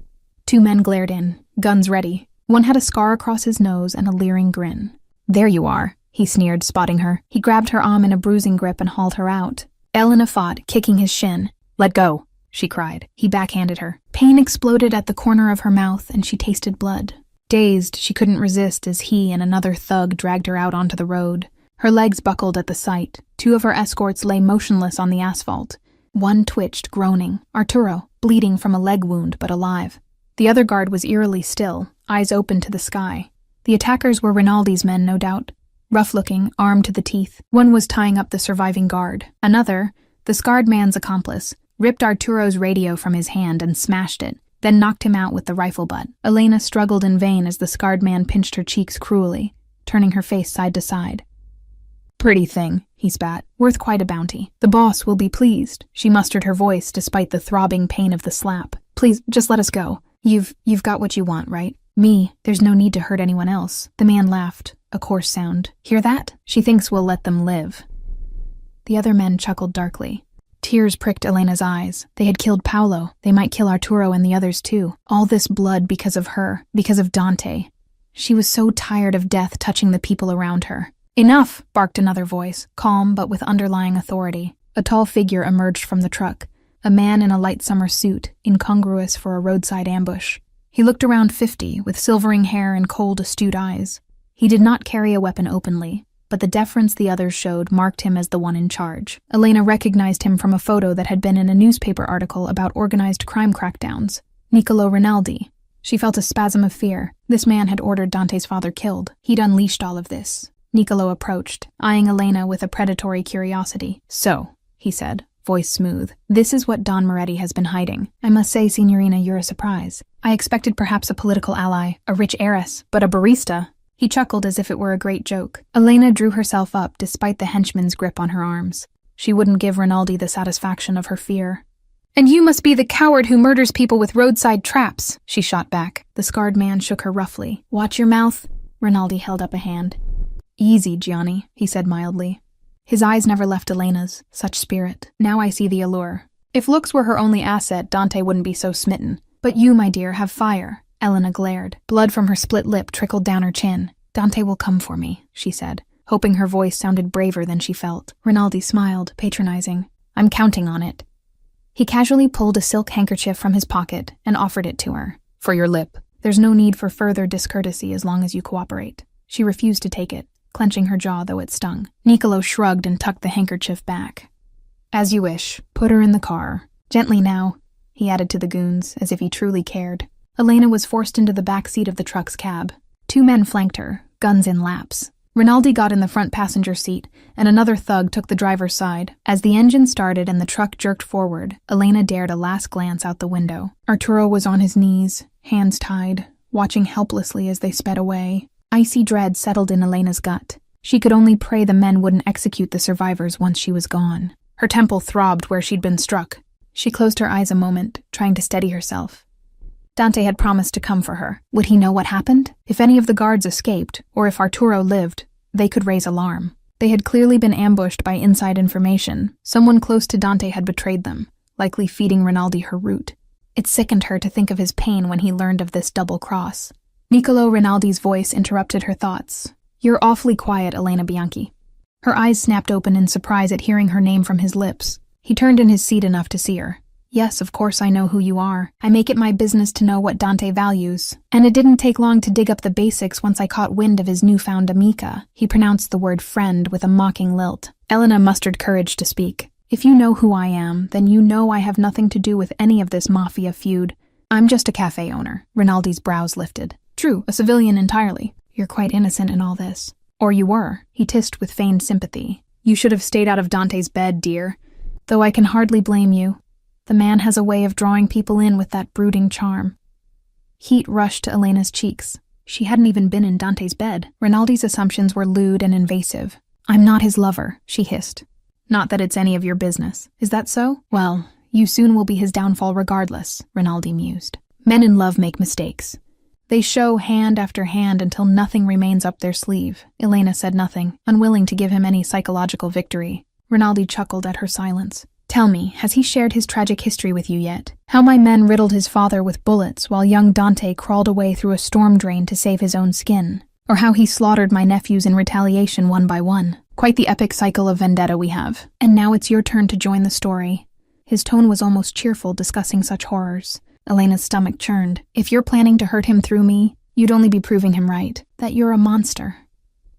2 men glared in, guns ready. One had a scar across his nose and a leering grin. "There you are," he sneered, spotting her. He grabbed her arm in a bruising grip and hauled her out. Elena fought, kicking his shin. "Let go," she cried. He backhanded her. Pain exploded at the corner of her mouth and she tasted blood. Dazed, she couldn't resist as he and another thug dragged her out onto the road. Her legs buckled at the sight. 2 of her escorts lay motionless on the asphalt. One twitched, groaning. Arturo, bleeding from a leg wound but alive. The other guard was eerily still, eyes open to the sky. The attackers were Rinaldi's men, no doubt. Rough-looking, armed to the teeth. One was tying up the surviving guard. Another, the scarred man's accomplice, ripped Arturo's radio from his hand and smashed it, then knocked him out with the rifle butt. Elena struggled in vain as the scarred man pinched her cheeks cruelly, turning her face side to side. "Pretty thing," he spat. "Worth quite a bounty. The boss will be pleased." She mustered her voice despite the throbbing pain of the slap. "Please, just let us go. You've got what you want, right?" "Me? There's no need to hurt anyone else." The man laughed, a coarse sound. "Hear that? She thinks we'll let them live." The other men chuckled darkly. Tears pricked Elena's eyes. They had killed Paolo. They might kill Arturo and the others too. All this blood because of her, because of Dante. She was so tired of death touching the people around her. "Enough!" barked another voice, calm but with underlying authority. A tall figure emerged from the truck. A man in a light summer suit, incongruous for a roadside ambush. He looked around 50, with silvering hair and cold, astute eyes. He did not carry a weapon openly, but the deference the others showed marked him as the one in charge. Elena recognized him from a photo that had been in a newspaper article about organized crime crackdowns. Niccolo Rinaldi. She felt a spasm of fear. This man had ordered Dante's father killed. He'd unleashed all of this. Niccolo approached, eyeing Elena with a predatory curiosity. "So," he said, voice smooth, "this is what Don Moretti has been hiding. I must say, Signorina, you're a surprise. I expected perhaps a political ally, a rich heiress, but a barista." He chuckled as if it were a great joke. Elena drew herself up despite the henchman's grip on her arms. She wouldn't give Rinaldi the satisfaction of her fear. "And you must be the coward who murders people with roadside traps," she shot back. The scarred man shook her roughly. "Watch your mouth." Rinaldi held up a hand. "Easy, Gianni," he said mildly. His eyes never left Elena's. Such spirit. Now I see the allure. If looks were her only asset, Dante wouldn't be so smitten. "But you, my dear, have fire." Elena glared. Blood from her split lip trickled down her chin. "Dante will come for me," she said, hoping her voice sounded braver than she felt. Rinaldi smiled, patronizing. "I'm counting on it." He casually pulled a silk handkerchief from his pocket and offered it to her. For your lip. There's no need for further discourtesy as long as you cooperate. She refused to take it, clenching her jaw though it stung. Nicolo shrugged and tucked the handkerchief back. As you wish. Put her in the car. Gently now, he added to the goons, as if he truly cared. Elena was forced into the back seat of the truck's cab. 2 men flanked her, guns in laps. Rinaldi got in the front passenger seat, and another thug took the driver's side. As the engine started and the truck jerked forward, Elena dared a last glance out the window. Arturo was on his knees, hands tied, watching helplessly as they sped away. Icy dread settled in Elena's gut. She could only pray the men wouldn't execute the survivors once she was gone. Her temple throbbed where she'd been struck. She closed her eyes a moment, trying to steady herself. Dante had promised to come for her. Would he know what happened? If any of the guards escaped, or if Arturo lived, they could raise alarm. They had clearly been ambushed by inside information. Someone close to Dante had betrayed them, likely feeding Rinaldi her route. It sickened her to think of his pain when he learned of this double cross. Nicolo Rinaldi's voice interrupted her thoughts. You're awfully quiet, Elena Bianchi. Her eyes snapped open in surprise at hearing her name from his lips. He turned in his seat enough to see her. Yes, of course I know who you are. I make it my business to know what Dante values. And it didn't take long to dig up the basics once I caught wind of his newfound amica. He pronounced the word friend with a mocking lilt. Elena mustered courage to speak. If you know who I am, then you know I have nothing to do with any of this Mafia feud. I'm just a cafe owner. Rinaldi's brows lifted. True, a civilian entirely. You're quite innocent in all this. Or you were. He tissed with feigned sympathy. You should have stayed out of Dante's bed, dear. Though I can hardly blame you. The man has a way of drawing people in with that brooding charm. Heat rushed to Elena's cheeks. She hadn't even been in Dante's bed. Rinaldi's assumptions were lewd and invasive. I'm not his lover, she hissed. Not that it's any of your business. Is that so? Well, you soon will be his downfall regardless, Rinaldi mused. Men in love make mistakes. They show hand after hand until nothing remains up their sleeve. Elena said nothing, unwilling to give him any psychological victory. Rinaldi chuckled at her silence. Tell me, has he shared his tragic history with you yet? How my men riddled his father with bullets while young Dante crawled away through a storm drain to save his own skin? Or how he slaughtered my nephews in retaliation one by one? Quite the epic cycle of vendetta we have. And now it's your turn to join the story. His tone was almost cheerful, discussing such horrors. Elena's stomach churned. If you're planning to hurt him through me, you'd only be proving him right. That you're a monster.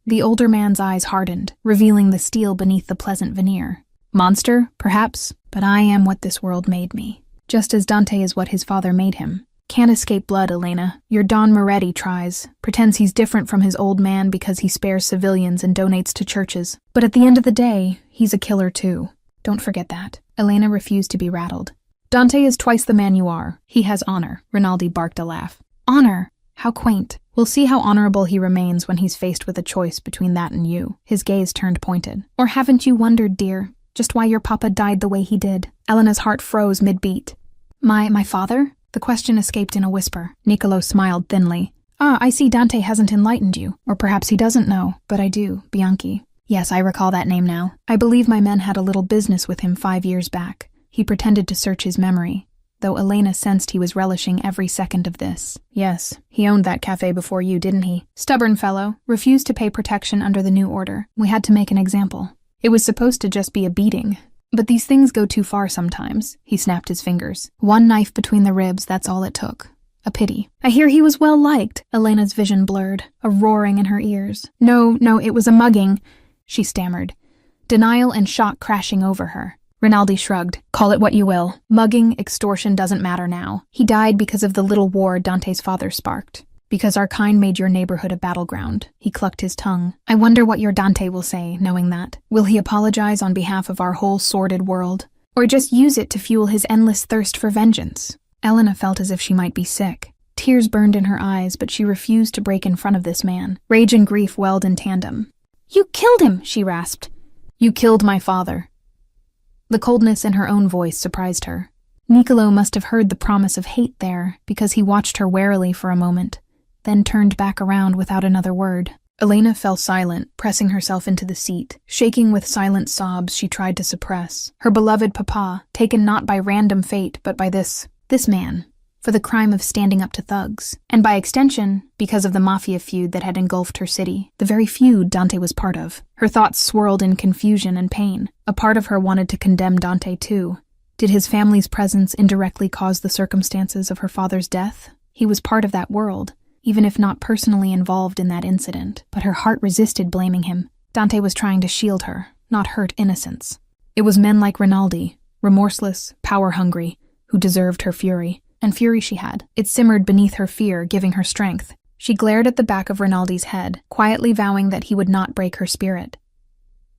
The older man's eyes hardened, revealing the steel beneath the pleasant veneer. Monster, perhaps, but I am what this world made me. Just as Dante is what his father made him. Can't escape blood, Elena. Your Don Moretti tries. Pretends he's different from his old man because he spares civilians and donates to churches. But at the end of the day, he's a killer too. Don't forget that. Elena refused to be rattled. Dante is twice the man you are. He has honor. Rinaldi barked a laugh. Honor? How quaint. We'll see how honorable he remains when he's faced with a choice between that and you. His gaze turned pointed. Or haven't you wondered, dear, just why your papa died the way he did? Elena's heart froze mid-beat. My father? The question escaped in a whisper. Nicolo smiled thinly. I see Dante hasn't enlightened you. Or perhaps he doesn't know, but I do, Bianchi. Yes, I recall that name now. I believe my men had a little business with him 5 years back. He pretended to search his memory, though Elena sensed he was relishing every second of this. Yes, he owned that cafe before you, didn't he? Stubborn fellow, refused to pay protection under the new order. We had to make an example. It was supposed to just be a beating. But these things go too far sometimes. He snapped his fingers. One knife between the ribs, that's all it took. A pity. I hear he was well liked. Elena's vision blurred, a roaring in her ears. No, it was a mugging, she stammered, denial and shock crashing over her. Rinaldi shrugged. Call it what you will. Mugging, extortion doesn't matter now. He died because of the little war Dante's father sparked. Because our kind made your neighborhood a battleground. He clucked his tongue. I wonder what your Dante will say, knowing that. Will he apologize on behalf of our whole sordid world? Or just use it to fuel his endless thirst for vengeance? Elena felt as if she might be sick. Tears burned in her eyes, but she refused to break in front of this man. Rage and grief welled in tandem. You killed him, she rasped. You killed my father. The coldness in her own voice surprised her. Nicolo must have heard the promise of hate there, because he watched her warily for a moment, then turned back around without another word. Elena fell silent, pressing herself into the seat. Shaking with silent sobs she tried to suppress. Her beloved papa, taken not by random fate, but by this man, for the crime of standing up to thugs. And by extension, because of the Mafia feud that had engulfed her city. The very feud Dante was part of. Her thoughts swirled in confusion and pain. A part of her wanted to condemn Dante too. Did his family's presence indirectly cause the circumstances of her father's death? He was part of that world, even if not personally involved in that incident, but her heart resisted blaming him. Dante was trying to shield her, not hurt innocence. It was men like Rinaldi, remorseless, power-hungry, who deserved her fury. And fury she had. It simmered beneath her fear, giving her strength. She glared at the back of Rinaldi's head, quietly vowing that he would not break her spirit.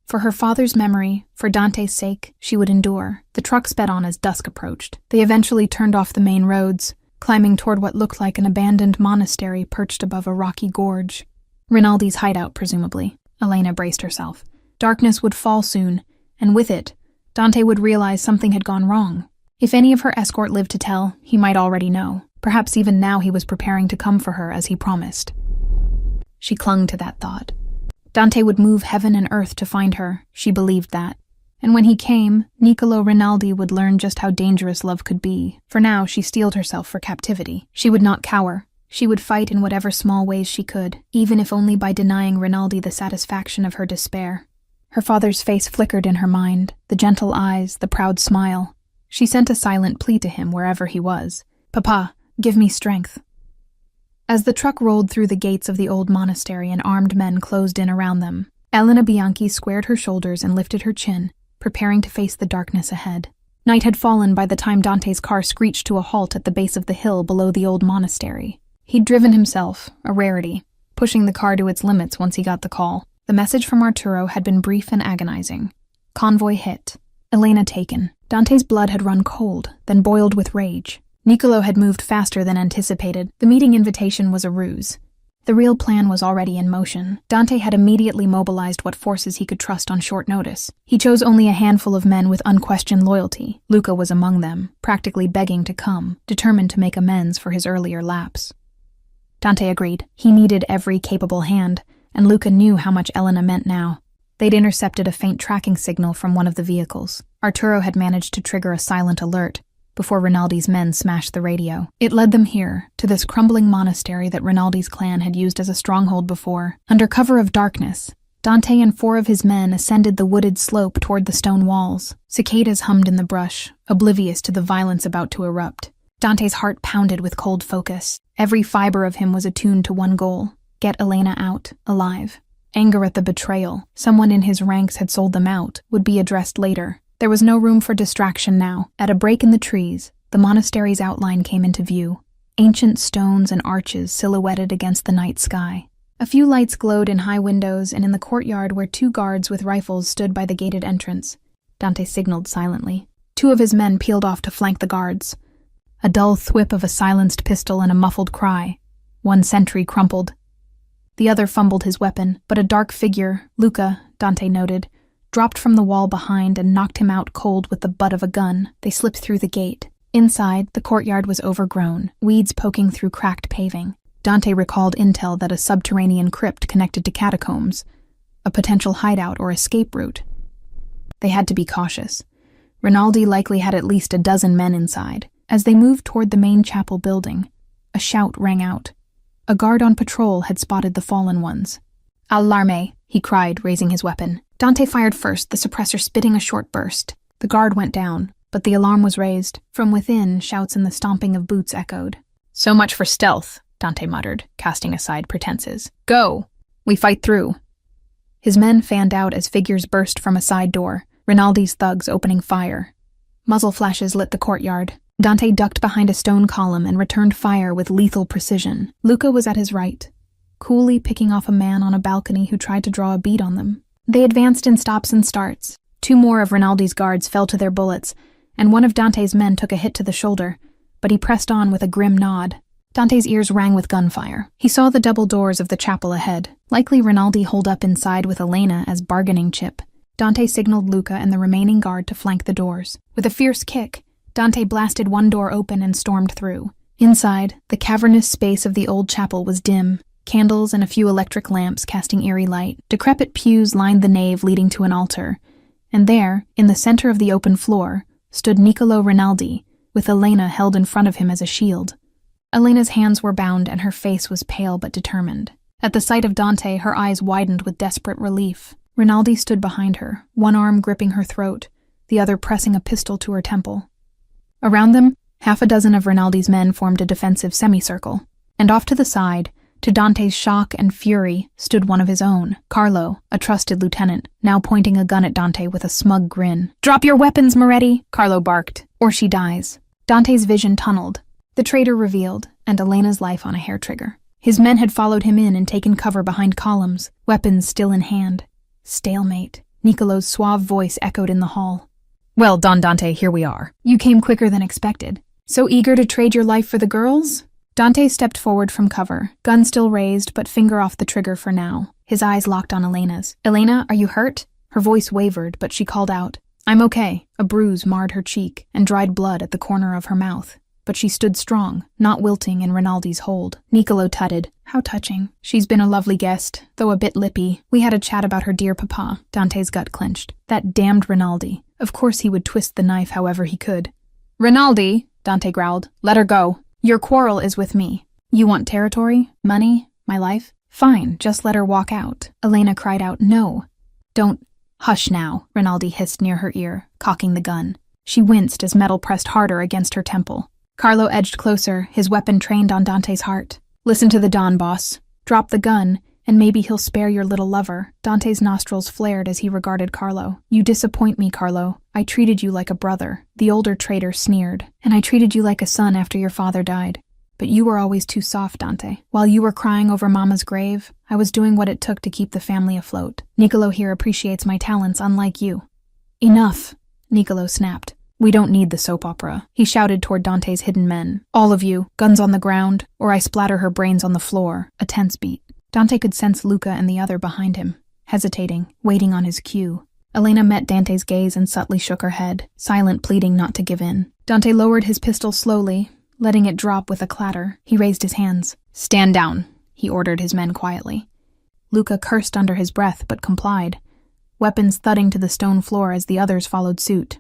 For her father's memory, for Dante's sake, she would endure. The truck sped on as dusk approached. They eventually turned off the main roads, climbing toward what looked like an abandoned monastery perched above a rocky gorge. Rinaldi's hideout, presumably. Elena braced herself. Darkness would fall soon, and with it, Dante would realize something had gone wrong. If any of her escort lived to tell, he might already know. Perhaps even now he was preparing to come for her as he promised. She clung to that thought. Dante would move heaven and earth to find her, she believed that. And when he came, Niccolo Rinaldi would learn just how dangerous love could be. For now, she steeled herself for captivity. She would not cower. She would fight in whatever small ways she could, even if only by denying Rinaldi the satisfaction of her despair. Her father's face flickered in her mind, the gentle eyes, the proud smile. She sent a silent plea to him wherever he was. "Papa, give me strength." As the truck rolled through the gates of the old monastery and armed men closed in around them, Elena Bianchi squared her shoulders and lifted her chin, preparing to face the darkness ahead. Night had fallen by the time Dante's car screeched to a halt at the base of the hill below the old monastery. He'd driven himself, a rarity, pushing the car to its limits once he got the call. The message from Arturo had been brief and agonizing. Convoy hit. Elena taken. Dante's blood had run cold, then boiled with rage. Niccolo had moved faster than anticipated. The meeting invitation was a ruse. The real plan was already in motion. Dante had immediately mobilized what forces he could trust on short notice. He chose only a handful of men with unquestioned loyalty. Luca was among them, practically begging to come, determined to make amends for his earlier lapse. Dante agreed. He needed every capable hand, and Luca knew how much Elena meant now. They'd intercepted a faint tracking signal from one of the vehicles. Arturo had managed to trigger a silent alert before Rinaldi's men smashed the radio. It led them here, to this crumbling monastery that Rinaldi's clan had used as a stronghold before. Under cover of darkness, Dante and 4 of his men ascended the wooded slope toward the stone walls. Cicadas hummed in the brush, oblivious to the violence about to erupt. Dante's heart pounded with cold focus. Every fiber of him was attuned to one goal: get Elena out, alive. Anger at the betrayal, someone in his ranks had sold them out, would be addressed later. There was no room for distraction now. At a break in the trees, the monastery's outline came into view. Ancient stones and arches silhouetted against the night sky. A few lights glowed in high windows and in the courtyard where 2 guards with rifles stood by the gated entrance. Dante signaled silently. 2 of his men peeled off to flank the guards. A dull thwip of a silenced pistol and a muffled cry. One sentry crumpled. The other fumbled his weapon, but a dark figure, Luca, Dante noted, dropped from the wall behind and knocked him out cold with the butt of a gun. They slipped through the gate. Inside, the courtyard was overgrown, weeds poking through cracked paving. Dante recalled intel that a subterranean crypt connected to catacombs, a potential hideout or escape route. They had to be cautious. Rinaldi likely had at least a dozen men inside. As they moved toward the main chapel building, a shout rang out. A guard on patrol had spotted the fallen ones. "Allarme," he cried, raising his weapon. Dante fired first, the suppressor spitting a short burst. The guard went down, but the alarm was raised. From within, shouts and the stomping of boots echoed. "So much for stealth," Dante muttered, casting aside pretenses. "Go! We fight through." His men fanned out as figures burst from a side door, Rinaldi's thugs opening fire. Muzzle flashes lit the courtyard. Dante ducked behind a stone column and returned fire with lethal precision. Luca was at his right, coolly picking off a man on a balcony who tried to draw a bead on them. They advanced in stops and starts. 2 more of Rinaldi's guards fell to their bullets, and one of Dante's men took a hit to the shoulder, but he pressed on with a grim nod. Dante's ears rang with gunfire. He saw the double doors of the chapel ahead, likely Rinaldi holed up inside with Elena as bargaining chip. Dante signaled Luca and the remaining guard to flank the doors. With a fierce kick, Dante blasted one door open and stormed through. Inside, the cavernous space of the old chapel was dim, candles and a few electric lamps casting eerie light. Decrepit pews lined the nave leading to an altar, and there, in the center of the open floor, stood Niccolo Rinaldi, with Elena held in front of him as a shield. Elena's hands were bound and her face was pale but determined. At the sight of Dante, her eyes widened with desperate relief. Rinaldi stood behind her, one arm gripping her throat, the other pressing a pistol to her temple. Around them, half a dozen of Rinaldi's men formed a defensive semicircle, and off to the side, to Dante's shock and fury, stood one of his own, Carlo, a trusted lieutenant, now pointing a gun at Dante with a smug grin. "Drop your weapons, Moretti," Carlo barked, "or she dies." Dante's vision tunneled, the traitor revealed, and Elena's life on a hair trigger. His men had followed him in and taken cover behind columns, weapons still in hand. Stalemate. Niccolo's suave voice echoed in the hall. "Well, Don Dante, here we are. You came quicker than expected. So eager to trade your life for the girls?" Dante stepped forward from cover, gun still raised but finger off the trigger for now. His eyes locked on Elena's. "Elena, are you hurt?" Her voice wavered, but she called out. "I'm okay." A bruise marred her cheek and dried blood at the corner of her mouth. But she stood strong, not wilting in Rinaldi's hold. Niccolo tutted. "How touching. She's been a lovely guest, though a bit lippy. We had a chat about her dear papa." Dante's gut clenched. That damned Rinaldi. Of course he would twist the knife however he could. "Rinaldi," Dante growled, "let her go. Your quarrel is with me. You want territory? Money? My life? Fine, just let her walk out." Elena cried out, "No. Don't." "Hush now," Rinaldi hissed near her ear, cocking the gun. She winced as metal pressed harder against her temple. Carlo edged closer, his weapon trained on Dante's heart. "Listen to the Don, boss. Drop the gun, and maybe he'll spare your little lover." Dante's nostrils flared as he regarded Carlo. "You disappoint me, Carlo. I treated you like a brother." The older traitor sneered. "And I treated you like a son after your father died. But you were always too soft, Dante. While you were crying over Mama's grave, I was doing what it took to keep the family afloat. Niccolo here appreciates my talents unlike you." "Enough," Niccolo snapped. "We don't need the soap opera." He shouted toward Dante's hidden men. "All of you, guns on the ground, or I splatter her brains on the floor." A tense beat. Dante could sense Luca and the other behind him, hesitating, waiting on his cue. Elena met Dante's gaze and subtly shook her head, silent pleading not to give in. Dante lowered his pistol slowly, letting it drop with a clatter. He raised his hands. "Stand down," he ordered his men quietly. Luca cursed under his breath but complied, weapons thudding to the stone floor as the others followed suit.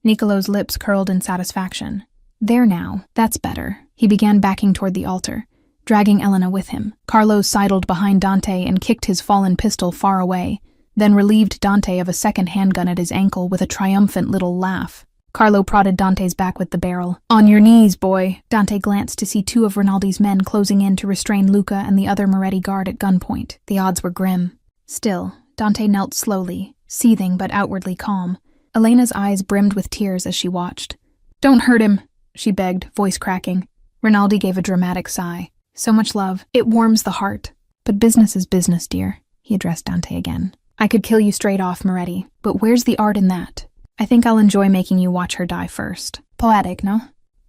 Niccolo's lips curled in satisfaction. "There now, that's better." He began backing toward the altar, dragging Elena with him. Carlo sidled behind Dante and kicked his fallen pistol far away, then relieved Dante of a second handgun at his ankle with a triumphant little laugh. Carlo prodded Dante's back with the barrel. "On your knees, boy." Dante glanced to see two of Rinaldi's men closing in to restrain Luca and the other Moretti guard at gunpoint. The odds were grim. Still, Dante knelt slowly, seething but outwardly calm. Elena's eyes brimmed with tears as she watched. "Don't hurt him," she begged, voice cracking. Rinaldi gave a dramatic sigh. "So much love. It warms the heart. But business is business, dear." He addressed Dante again. "I could kill you straight off, Moretti, but where's the art in that? I think I'll enjoy making you watch her die first. Poetic, no?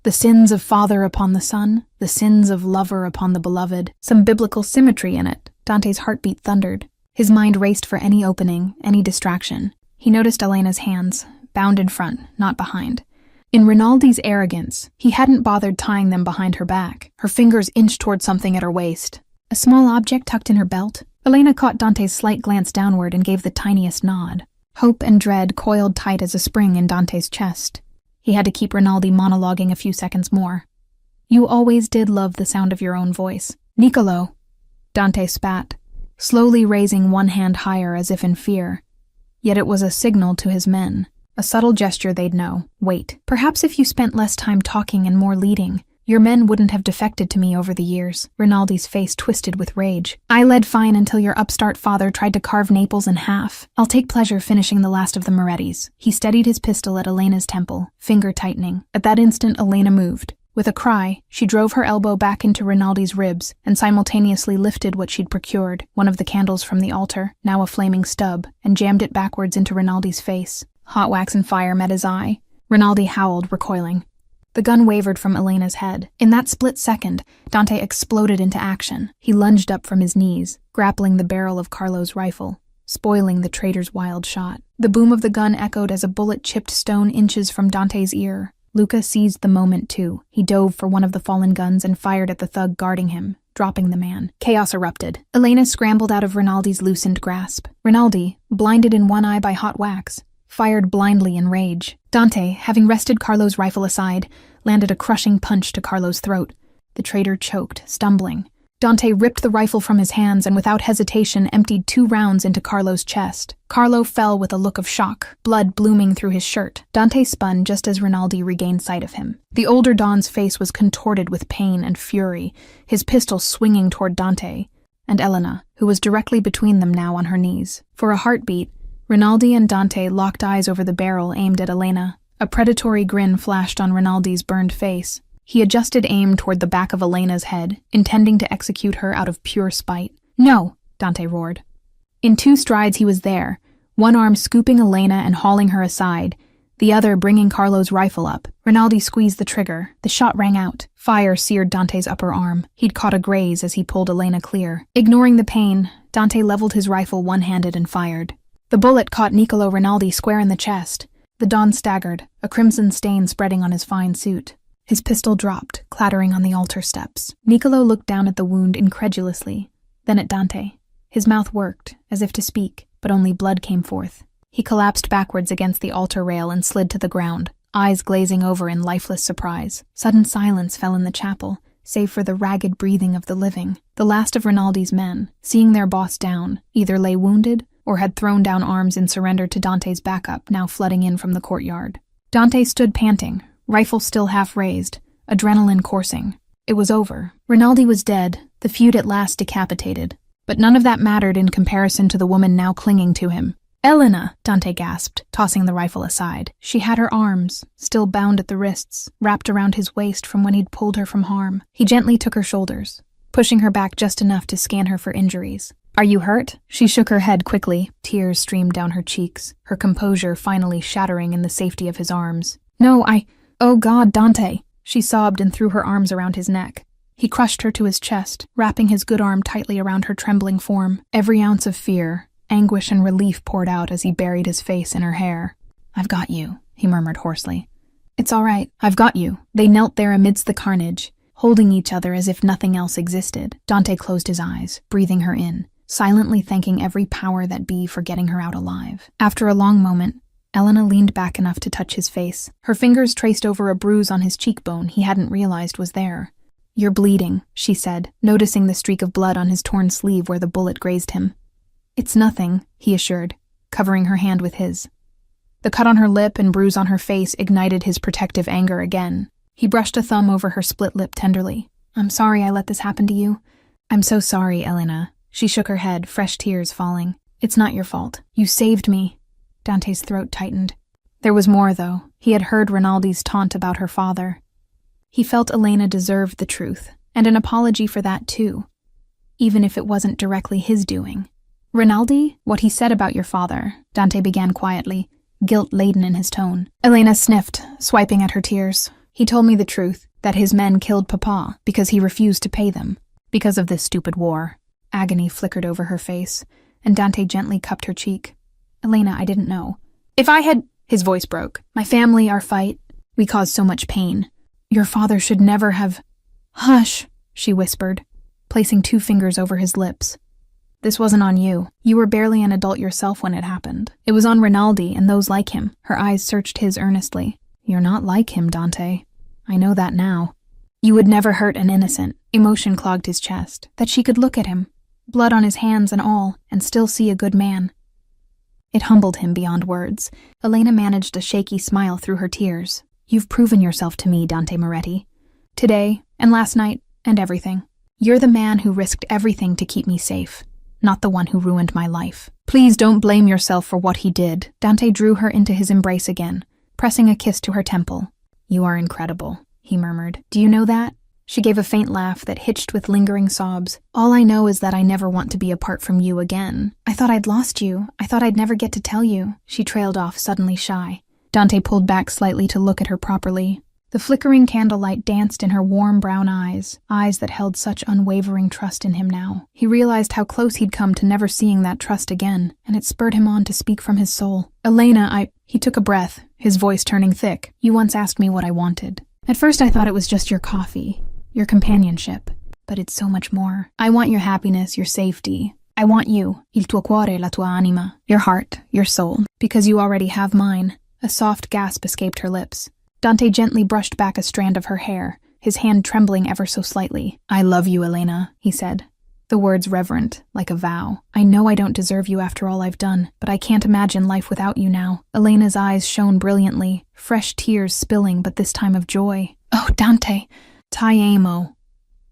The sins of father upon the son, the sins of lover upon the beloved. Some biblical symmetry in it." Dante's heartbeat thundered. His mind raced for any opening, any distraction. He noticed Elena's hands, bound in front, not behind. In Rinaldi's arrogance, he hadn't bothered tying them behind her back. Her fingers inched toward something at her waist. A small object tucked in her belt? Elena caught Dante's slight glance downward and gave the tiniest nod. Hope and dread coiled tight as a spring in Dante's chest. He had to keep Rinaldi monologuing a few seconds more. "You always did love the sound of your own voice." "Niccolo!" Dante spat, slowly raising one hand higher as if in fear. Yet it was a signal to his men, a subtle gesture they'd know. "Wait. Perhaps if you spent less time talking and more leading, your men wouldn't have defected to me over the years." Rinaldi's face twisted with rage. "I led fine until your upstart father tried to carve Naples in half. I'll take pleasure finishing the last of the Morettis." He steadied his pistol at Elena's temple, finger tightening. At that instant, Elena moved. With a cry, she drove her elbow back into Rinaldi's ribs and simultaneously lifted what she'd procured, one of the candles from the altar, now a flaming stub, and jammed it backwards into Rinaldi's face. Hot wax and fire met his eye. Rinaldi howled, recoiling. The gun wavered from Elena's head. In that split second, Dante exploded into action. He lunged up from his knees, grappling the barrel of Carlo's rifle, spoiling the traitor's wild shot. The boom of the gun echoed as a bullet chipped stone inches from Dante's ear. Luca seized the moment too. He dove for one of the fallen guns and fired at the thug guarding him, dropping the man. Chaos erupted. Elena scrambled out of Rinaldi's loosened grasp. Rinaldi, blinded in one eye by hot wax, fired blindly in rage. Dante, having wrested Carlo's rifle aside, landed a crushing punch to Carlo's throat. The traitor choked, stumbling. Dante ripped the rifle from his hands and without hesitation emptied 2 rounds into Carlo's chest. Carlo fell with a look of shock, blood blooming through his shirt. Dante spun just as Rinaldi regained sight of him. The older Don's face was contorted with pain and fury, his pistol swinging toward Dante and Elena, who was directly between them now on her knees. For a heartbeat, Rinaldi and Dante locked eyes over the barrel aimed at Elena. A predatory grin flashed on Rinaldi's burned face. He adjusted aim toward the back of Elena's head, intending to execute her out of pure spite. "No!" Dante roared. In 2 strides he was there, one arm scooping Elena and hauling her aside, the other bringing Carlo's rifle up. Rinaldi squeezed the trigger. The shot rang out. Fire seared Dante's upper arm. He'd caught a graze as he pulled Elena clear. Ignoring the pain, Dante leveled his rifle one-handed and fired. The bullet caught Niccolo Rinaldi square in the chest. The Don staggered, a crimson stain spreading on his fine suit. His pistol dropped, clattering on the altar steps. Niccolo looked down at the wound incredulously, then at Dante. His mouth worked, as if to speak, but only blood came forth. He collapsed backwards against the altar rail and slid to the ground, eyes glazing over in lifeless surprise. Sudden silence fell in the chapel, save for the ragged breathing of the living. The last of Rinaldi's men, seeing their boss down, either lay wounded or had thrown down arms in surrender to Dante's backup now flooding in from the courtyard. Dante stood panting, rifle still half raised, adrenaline coursing. It was over. Rinaldi was dead, the feud at last decapitated. But none of that mattered in comparison to the woman now clinging to him. "Elena!" Dante gasped, tossing the rifle aside. She had her arms, still bound at the wrists, wrapped around his waist from when he'd pulled her from harm. He gently took her shoulders, pushing her back just enough to scan her for injuries. "Are you hurt?" She shook her head quickly. Tears streamed down her cheeks, her composure finally shattering in the safety of his arms. "No, Oh God, Dante!" She sobbed and threw her arms around his neck. He crushed her to his chest, wrapping his good arm tightly around her trembling form. Every ounce of fear, anguish and relief poured out as he buried his face in her hair. "I've got you," he murmured hoarsely. "It's all right. I've got you." They knelt there amidst the carnage, holding each other as if nothing else existed. Dante closed his eyes, breathing her in, silently thanking every power that be for getting her out alive. After a long moment, Elena leaned back enough to touch his face. Her fingers traced over a bruise on his cheekbone he hadn't realized was there. "You're bleeding," she said, noticing the streak of blood on his torn sleeve where the bullet grazed him. "It's nothing," he assured, covering her hand with his. The cut on her lip and bruise on her face ignited his protective anger again. He brushed a thumb over her split lip tenderly. "I'm sorry I let this happen to you." "I'm so sorry, Elena." She shook her head, fresh tears falling. "It's not your fault. You saved me." Dante's throat tightened. There was more, though. He had heard Rinaldi's taunt about her father. He felt Elena deserved the truth, and an apology for that too, even if it wasn't directly his doing. "Rinaldi, what he said about your father," Dante began quietly, guilt-laden in his tone. Elena sniffed, swiping at her tears. "He told me the truth, that his men killed Papa because he refused to pay them, because of this stupid war." Agony flickered over her face, and Dante gently cupped her cheek. "Elena, I didn't know. If I had—" His voice broke. "My family, our fight, we caused so much pain. Your father should never have—" "Hush," she whispered, placing 2 fingers over his lips. "This wasn't on you. You were barely an adult yourself when it happened. It was on Rinaldi and those like him." Her eyes searched his earnestly. "You're not like him, Dante. I know that now. You would never hurt an innocent." Emotion clogged his chest. That she could look at him, blood on his hands and all, and still see a good man. It humbled him beyond words. Elena managed a shaky smile through her tears. "You've proven yourself to me, Dante Moretti. Today, and last night, and everything. You're the man who risked everything to keep me safe, not the one who ruined my life. Please don't blame yourself for what he did." Dante drew her into his embrace again, pressing a kiss to her temple. "You are incredible," he murmured. "Do you know that?" She gave a faint laugh that hitched with lingering sobs. "All I know is that I never want to be apart from you again. I thought I'd lost you. I thought I'd never get to tell you." She trailed off, suddenly shy. Dante pulled back slightly to look at her properly. The flickering candlelight danced in her warm brown eyes that held such unwavering trust in him now. He realized how close he'd come to never seeing that trust again, and it spurred him on to speak from his soul. "Elena, He took a breath, his voice turning thick. "You once asked me what I wanted. At first I thought it was just your coffee, your companionship, but it's so much more. I want your happiness, your safety. I want you, il tuo cuore, la tua anima, your heart, your soul, because you already have mine." A soft gasp escaped her lips. Dante gently brushed back a strand of her hair, his hand trembling ever so slightly. "I love you, Elena," he said. The words reverent, like a vow. "I know I don't deserve you after all I've done, but I can't imagine life without you now." Elena's eyes shone brilliantly, fresh tears spilling, but this time of joy. "Oh, Dante, ti amo."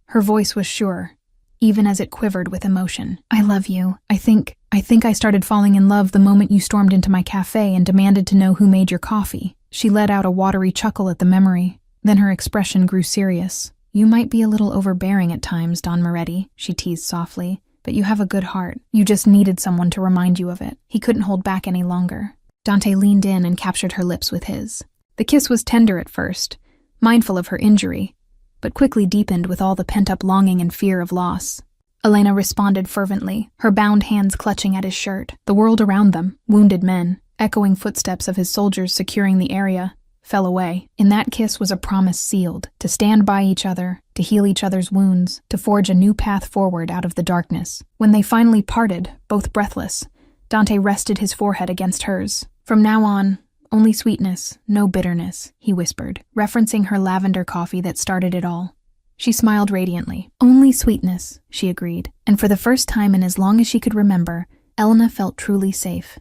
Her voice was sure, even as it quivered with emotion. "I love you. I think I started falling in love the moment you stormed into my cafe and demanded to know who made your coffee." She let out a watery chuckle at the memory, then her expression grew serious. "You might be a little overbearing at times, Don Moretti," she teased softly, "but you have a good heart. You just needed someone to remind you of it." He couldn't hold back any longer. Dante leaned in and captured her lips with his. The kiss was tender at first, mindful of her injury, but quickly deepened with all the pent-up longing and fear of loss. Elena responded fervently, her bound hands clutching at his shirt. The world around them, wounded men, echoing footsteps of his soldiers securing the area, fell away. In that kiss was a promise sealed, to stand by each other, to heal each other's wounds, to forge a new path forward out of the darkness. When they finally parted, both breathless, Dante rested his forehead against hers. "From now on, only sweetness, no bitterness," he whispered, referencing her lavender coffee that started it all. She smiled radiantly. "Only sweetness," she agreed, and for the first time in as long as she could remember, Elena felt truly safe.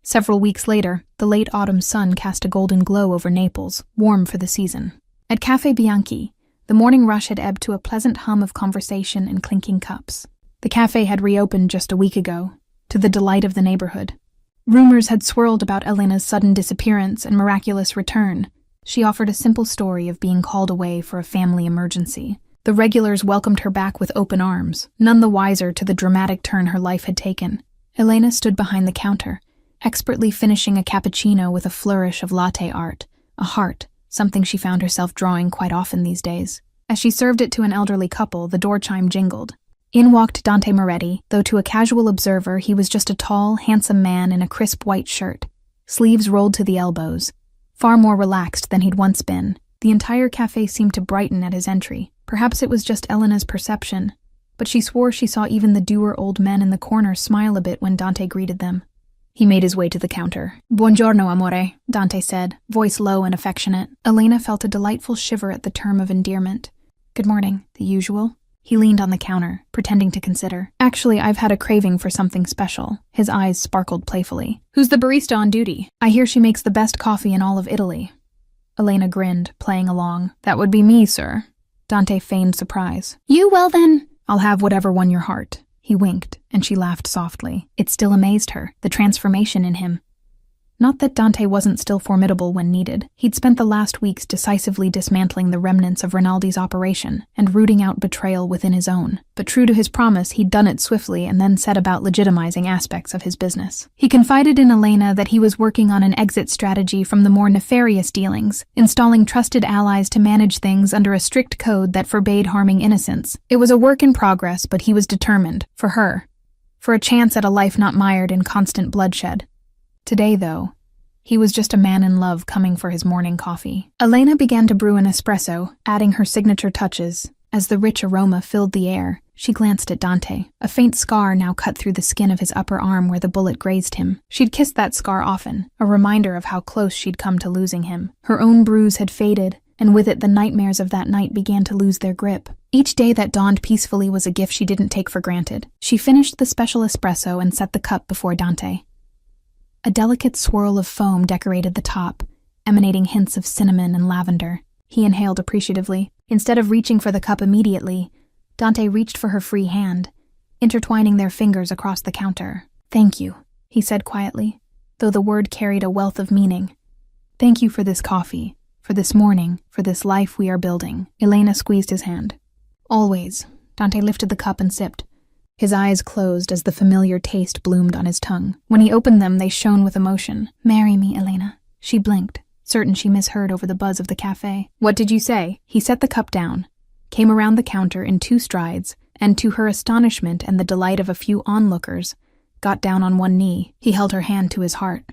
Several weeks later, the late autumn sun cast a golden glow over Naples, warm for the season. At Café Bianchi, the morning rush had ebbed to a pleasant hum of conversation and clinking cups. The cafe had reopened just a week ago, to the delight of the neighborhood. Rumors had swirled about Elena's sudden disappearance and miraculous return. She offered a simple story of being called away for a family emergency. The regulars welcomed her back with open arms, none the wiser to the dramatic turn her life had taken. Elena stood behind the counter, expertly finishing a cappuccino with a flourish of latte art, a heart, something she found herself drawing quite often these days. As she served it to an elderly couple, the door chime jingled. In walked Dante Moretti, though to a casual observer he was just a tall, handsome man in a crisp white shirt, sleeves rolled to the elbows, far more relaxed than he'd once been. The entire cafe seemed to brighten at his entry. Perhaps it was just Elena's perception, but she swore she saw even the dour old men in the corner smile a bit when Dante greeted them. He made his way to the counter. "Buongiorno, amore," Dante said, voice low and affectionate. Elena felt a delightful shiver at the term of endearment. "Good morning. The usual?" He leaned on the counter, pretending to consider. "Actually, I've had a craving for something special." His eyes sparkled playfully. "Who's the barista on duty? I hear she makes the best coffee in all of Italy." Elena grinned, playing along. "That would be me, sir." Dante feigned surprise. "You? Well then, I'll have whatever won your heart." He winked, and she laughed softly. It still amazed her, the transformation in him. Not that Dante wasn't still formidable when needed. He'd spent the last weeks decisively dismantling the remnants of Rinaldi's operation and rooting out betrayal within his own. But true to his promise, he'd done it swiftly and then set about legitimizing aspects of his business. He confided in Elena that he was working on an exit strategy from the more nefarious dealings, installing trusted allies to manage things under a strict code that forbade harming innocents. It was a work in progress, but he was determined, for her, for a chance at a life not mired in constant bloodshed. Today, though, he was just a man in love coming for his morning coffee. Elena began to brew an espresso, adding her signature touches. As the rich aroma filled the air, she glanced at Dante, a faint scar now cut through the skin of his upper arm where the bullet grazed him. She'd kissed that scar often, a reminder of how close she'd come to losing him. Her own bruise had faded, and with it the nightmares of that night began to lose their grip. Each day that dawned peacefully was a gift she didn't take for granted. She finished the special espresso and set the cup before Dante. A delicate swirl of foam decorated the top, emanating hints of cinnamon and lavender. He inhaled appreciatively. Instead of reaching for the cup immediately, Dante reached for her free hand, intertwining their fingers across the counter. "Thank you," he said quietly, though the word carried a wealth of meaning. "Thank you for this coffee, for this morning, for this life we are building." Elena squeezed his hand. "Always." Dante lifted the cup and sipped. His eyes closed as the familiar taste bloomed on his tongue. When he opened them, they shone with emotion. "Marry me, Elena." She blinked, certain she misheard over the buzz of the cafe. "What did you say?" He set the cup down, came around the counter in 2 strides, and to her astonishment and the delight of a few onlookers, got down on one knee. He held her hand to his heart.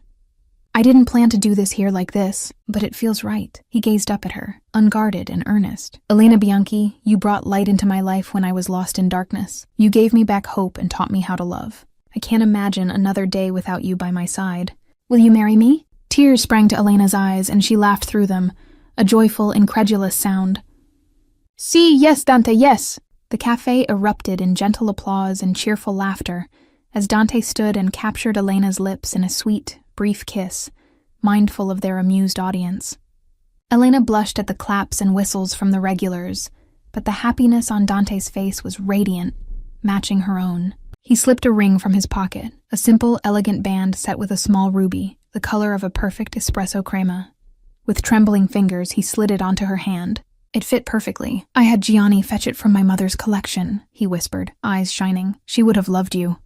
"I didn't plan to do this here like this, but it feels right." He gazed up at her, unguarded and earnest. "Elena Bianchi, you brought light into my life when I was lost in darkness. You gave me back hope and taught me how to love. I can't imagine another day without you by my side. Will you marry me?" Tears sprang to Elena's eyes, and she laughed through them, a joyful, incredulous sound. "Si, yes, Dante, yes!" The cafe erupted in gentle applause and cheerful laughter as Dante stood and captured Elena's lips in a sweet, brief kiss, mindful of their amused audience. Elena blushed at the claps and whistles from the regulars, but the happiness on Dante's face was radiant, matching her own. He slipped a ring from his pocket, a simple, elegant band set with a small ruby, the color of a perfect espresso crema. With trembling fingers, he slid it onto her hand. It fit perfectly. "I had Gianni fetch it from my mother's collection," he whispered, eyes shining. "She would have loved you."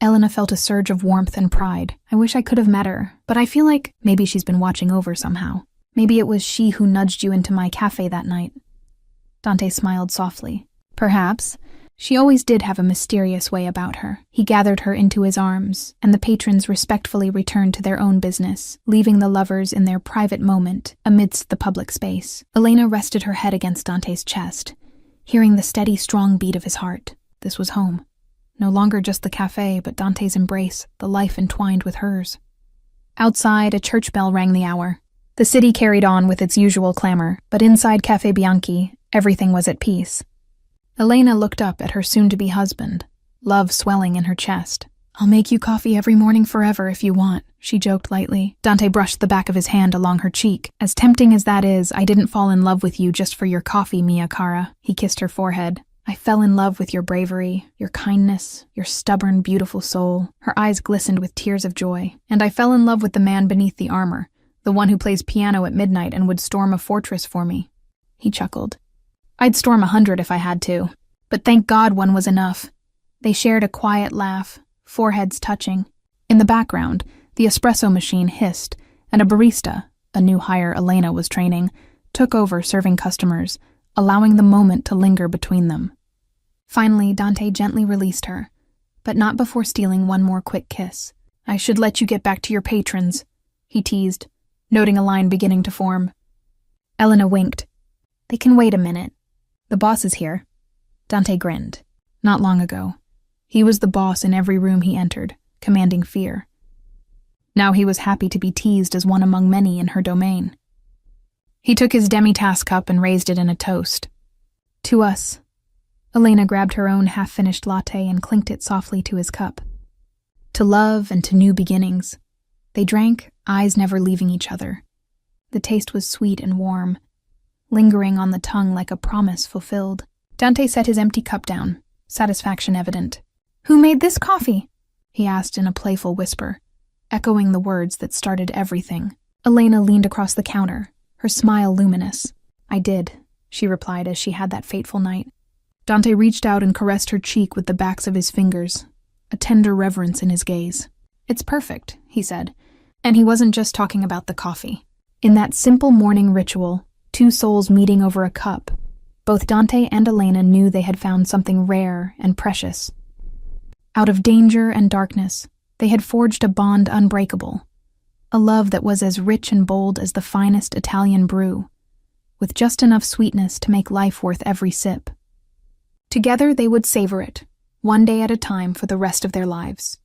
Elena felt a surge of warmth and pride. "I wish I could have met her, but I feel like maybe she's been watching over somehow. Maybe it was she who nudged you into my cafe that night." Dante smiled softly. "Perhaps. She always did have a mysterious way about her." He gathered her into his arms, and the patrons respectfully returned to their own business, leaving the lovers in their private moment amidst the public space. Elena rested her head against Dante's chest, hearing the steady, strong beat of his heart. This was home. No longer just the cafe, but Dante's embrace, the life entwined with hers. Outside, a church bell rang the hour. The city carried on with its usual clamor, but inside Cafe Bianchi, everything was at peace. Elena looked up at her soon-to-be husband, love swelling in her chest. "I'll make you coffee every morning forever if you want," she joked lightly. Dante brushed the back of his hand along her cheek. "As tempting as that is, I didn't fall in love with you just for your coffee, Mia cara." He kissed her forehead. "I fell in love with your bravery, your kindness, your stubborn, beautiful soul." Her eyes glistened with tears of joy. "And I fell in love with the man beneath the armor, the one who plays piano at midnight and would storm a fortress for me." He chuckled. "I'd storm 100 if I had to, but thank God one was enough." They shared a quiet laugh, foreheads touching. In the background, the espresso machine hissed, and a barista, a new hire Elena was training, took over serving customers, allowing the moment to linger between them. Finally, Dante gently released her, but not before stealing one more quick kiss. "I should let you get back to your patrons," he teased, noting a line beginning to form. Elena winked. "They can wait a minute. The boss is here." Dante grinned. Not long ago, he was the boss in every room he entered, commanding fear. Now he was happy to be teased as one among many in her domain. He took his demi-tasse cup and raised it in a toast. "To us." Elena grabbed her own half-finished latte and clinked it softly to his cup. "To love and to new beginnings." They drank, eyes never leaving each other. The taste was sweet and warm, lingering on the tongue like a promise fulfilled. Dante set his empty cup down, satisfaction evident. "Who made this coffee?" he asked in a playful whisper, echoing the words that started everything. Elena leaned across the counter, her smile luminous. "I did," she replied as she had that fateful night. Dante reached out and caressed her cheek with the backs of his fingers, a tender reverence in his gaze. "It's perfect," he said, and he wasn't just talking about the coffee. In that simple morning ritual, two souls meeting over a cup, both Dante and Elena knew they had found something rare and precious. Out of danger and darkness, they had forged a bond unbreakable, a love that was as rich and bold as the finest Italian brew, with just enough sweetness to make life worth every sip. Together they would savor it, one day at a time for the rest of their lives.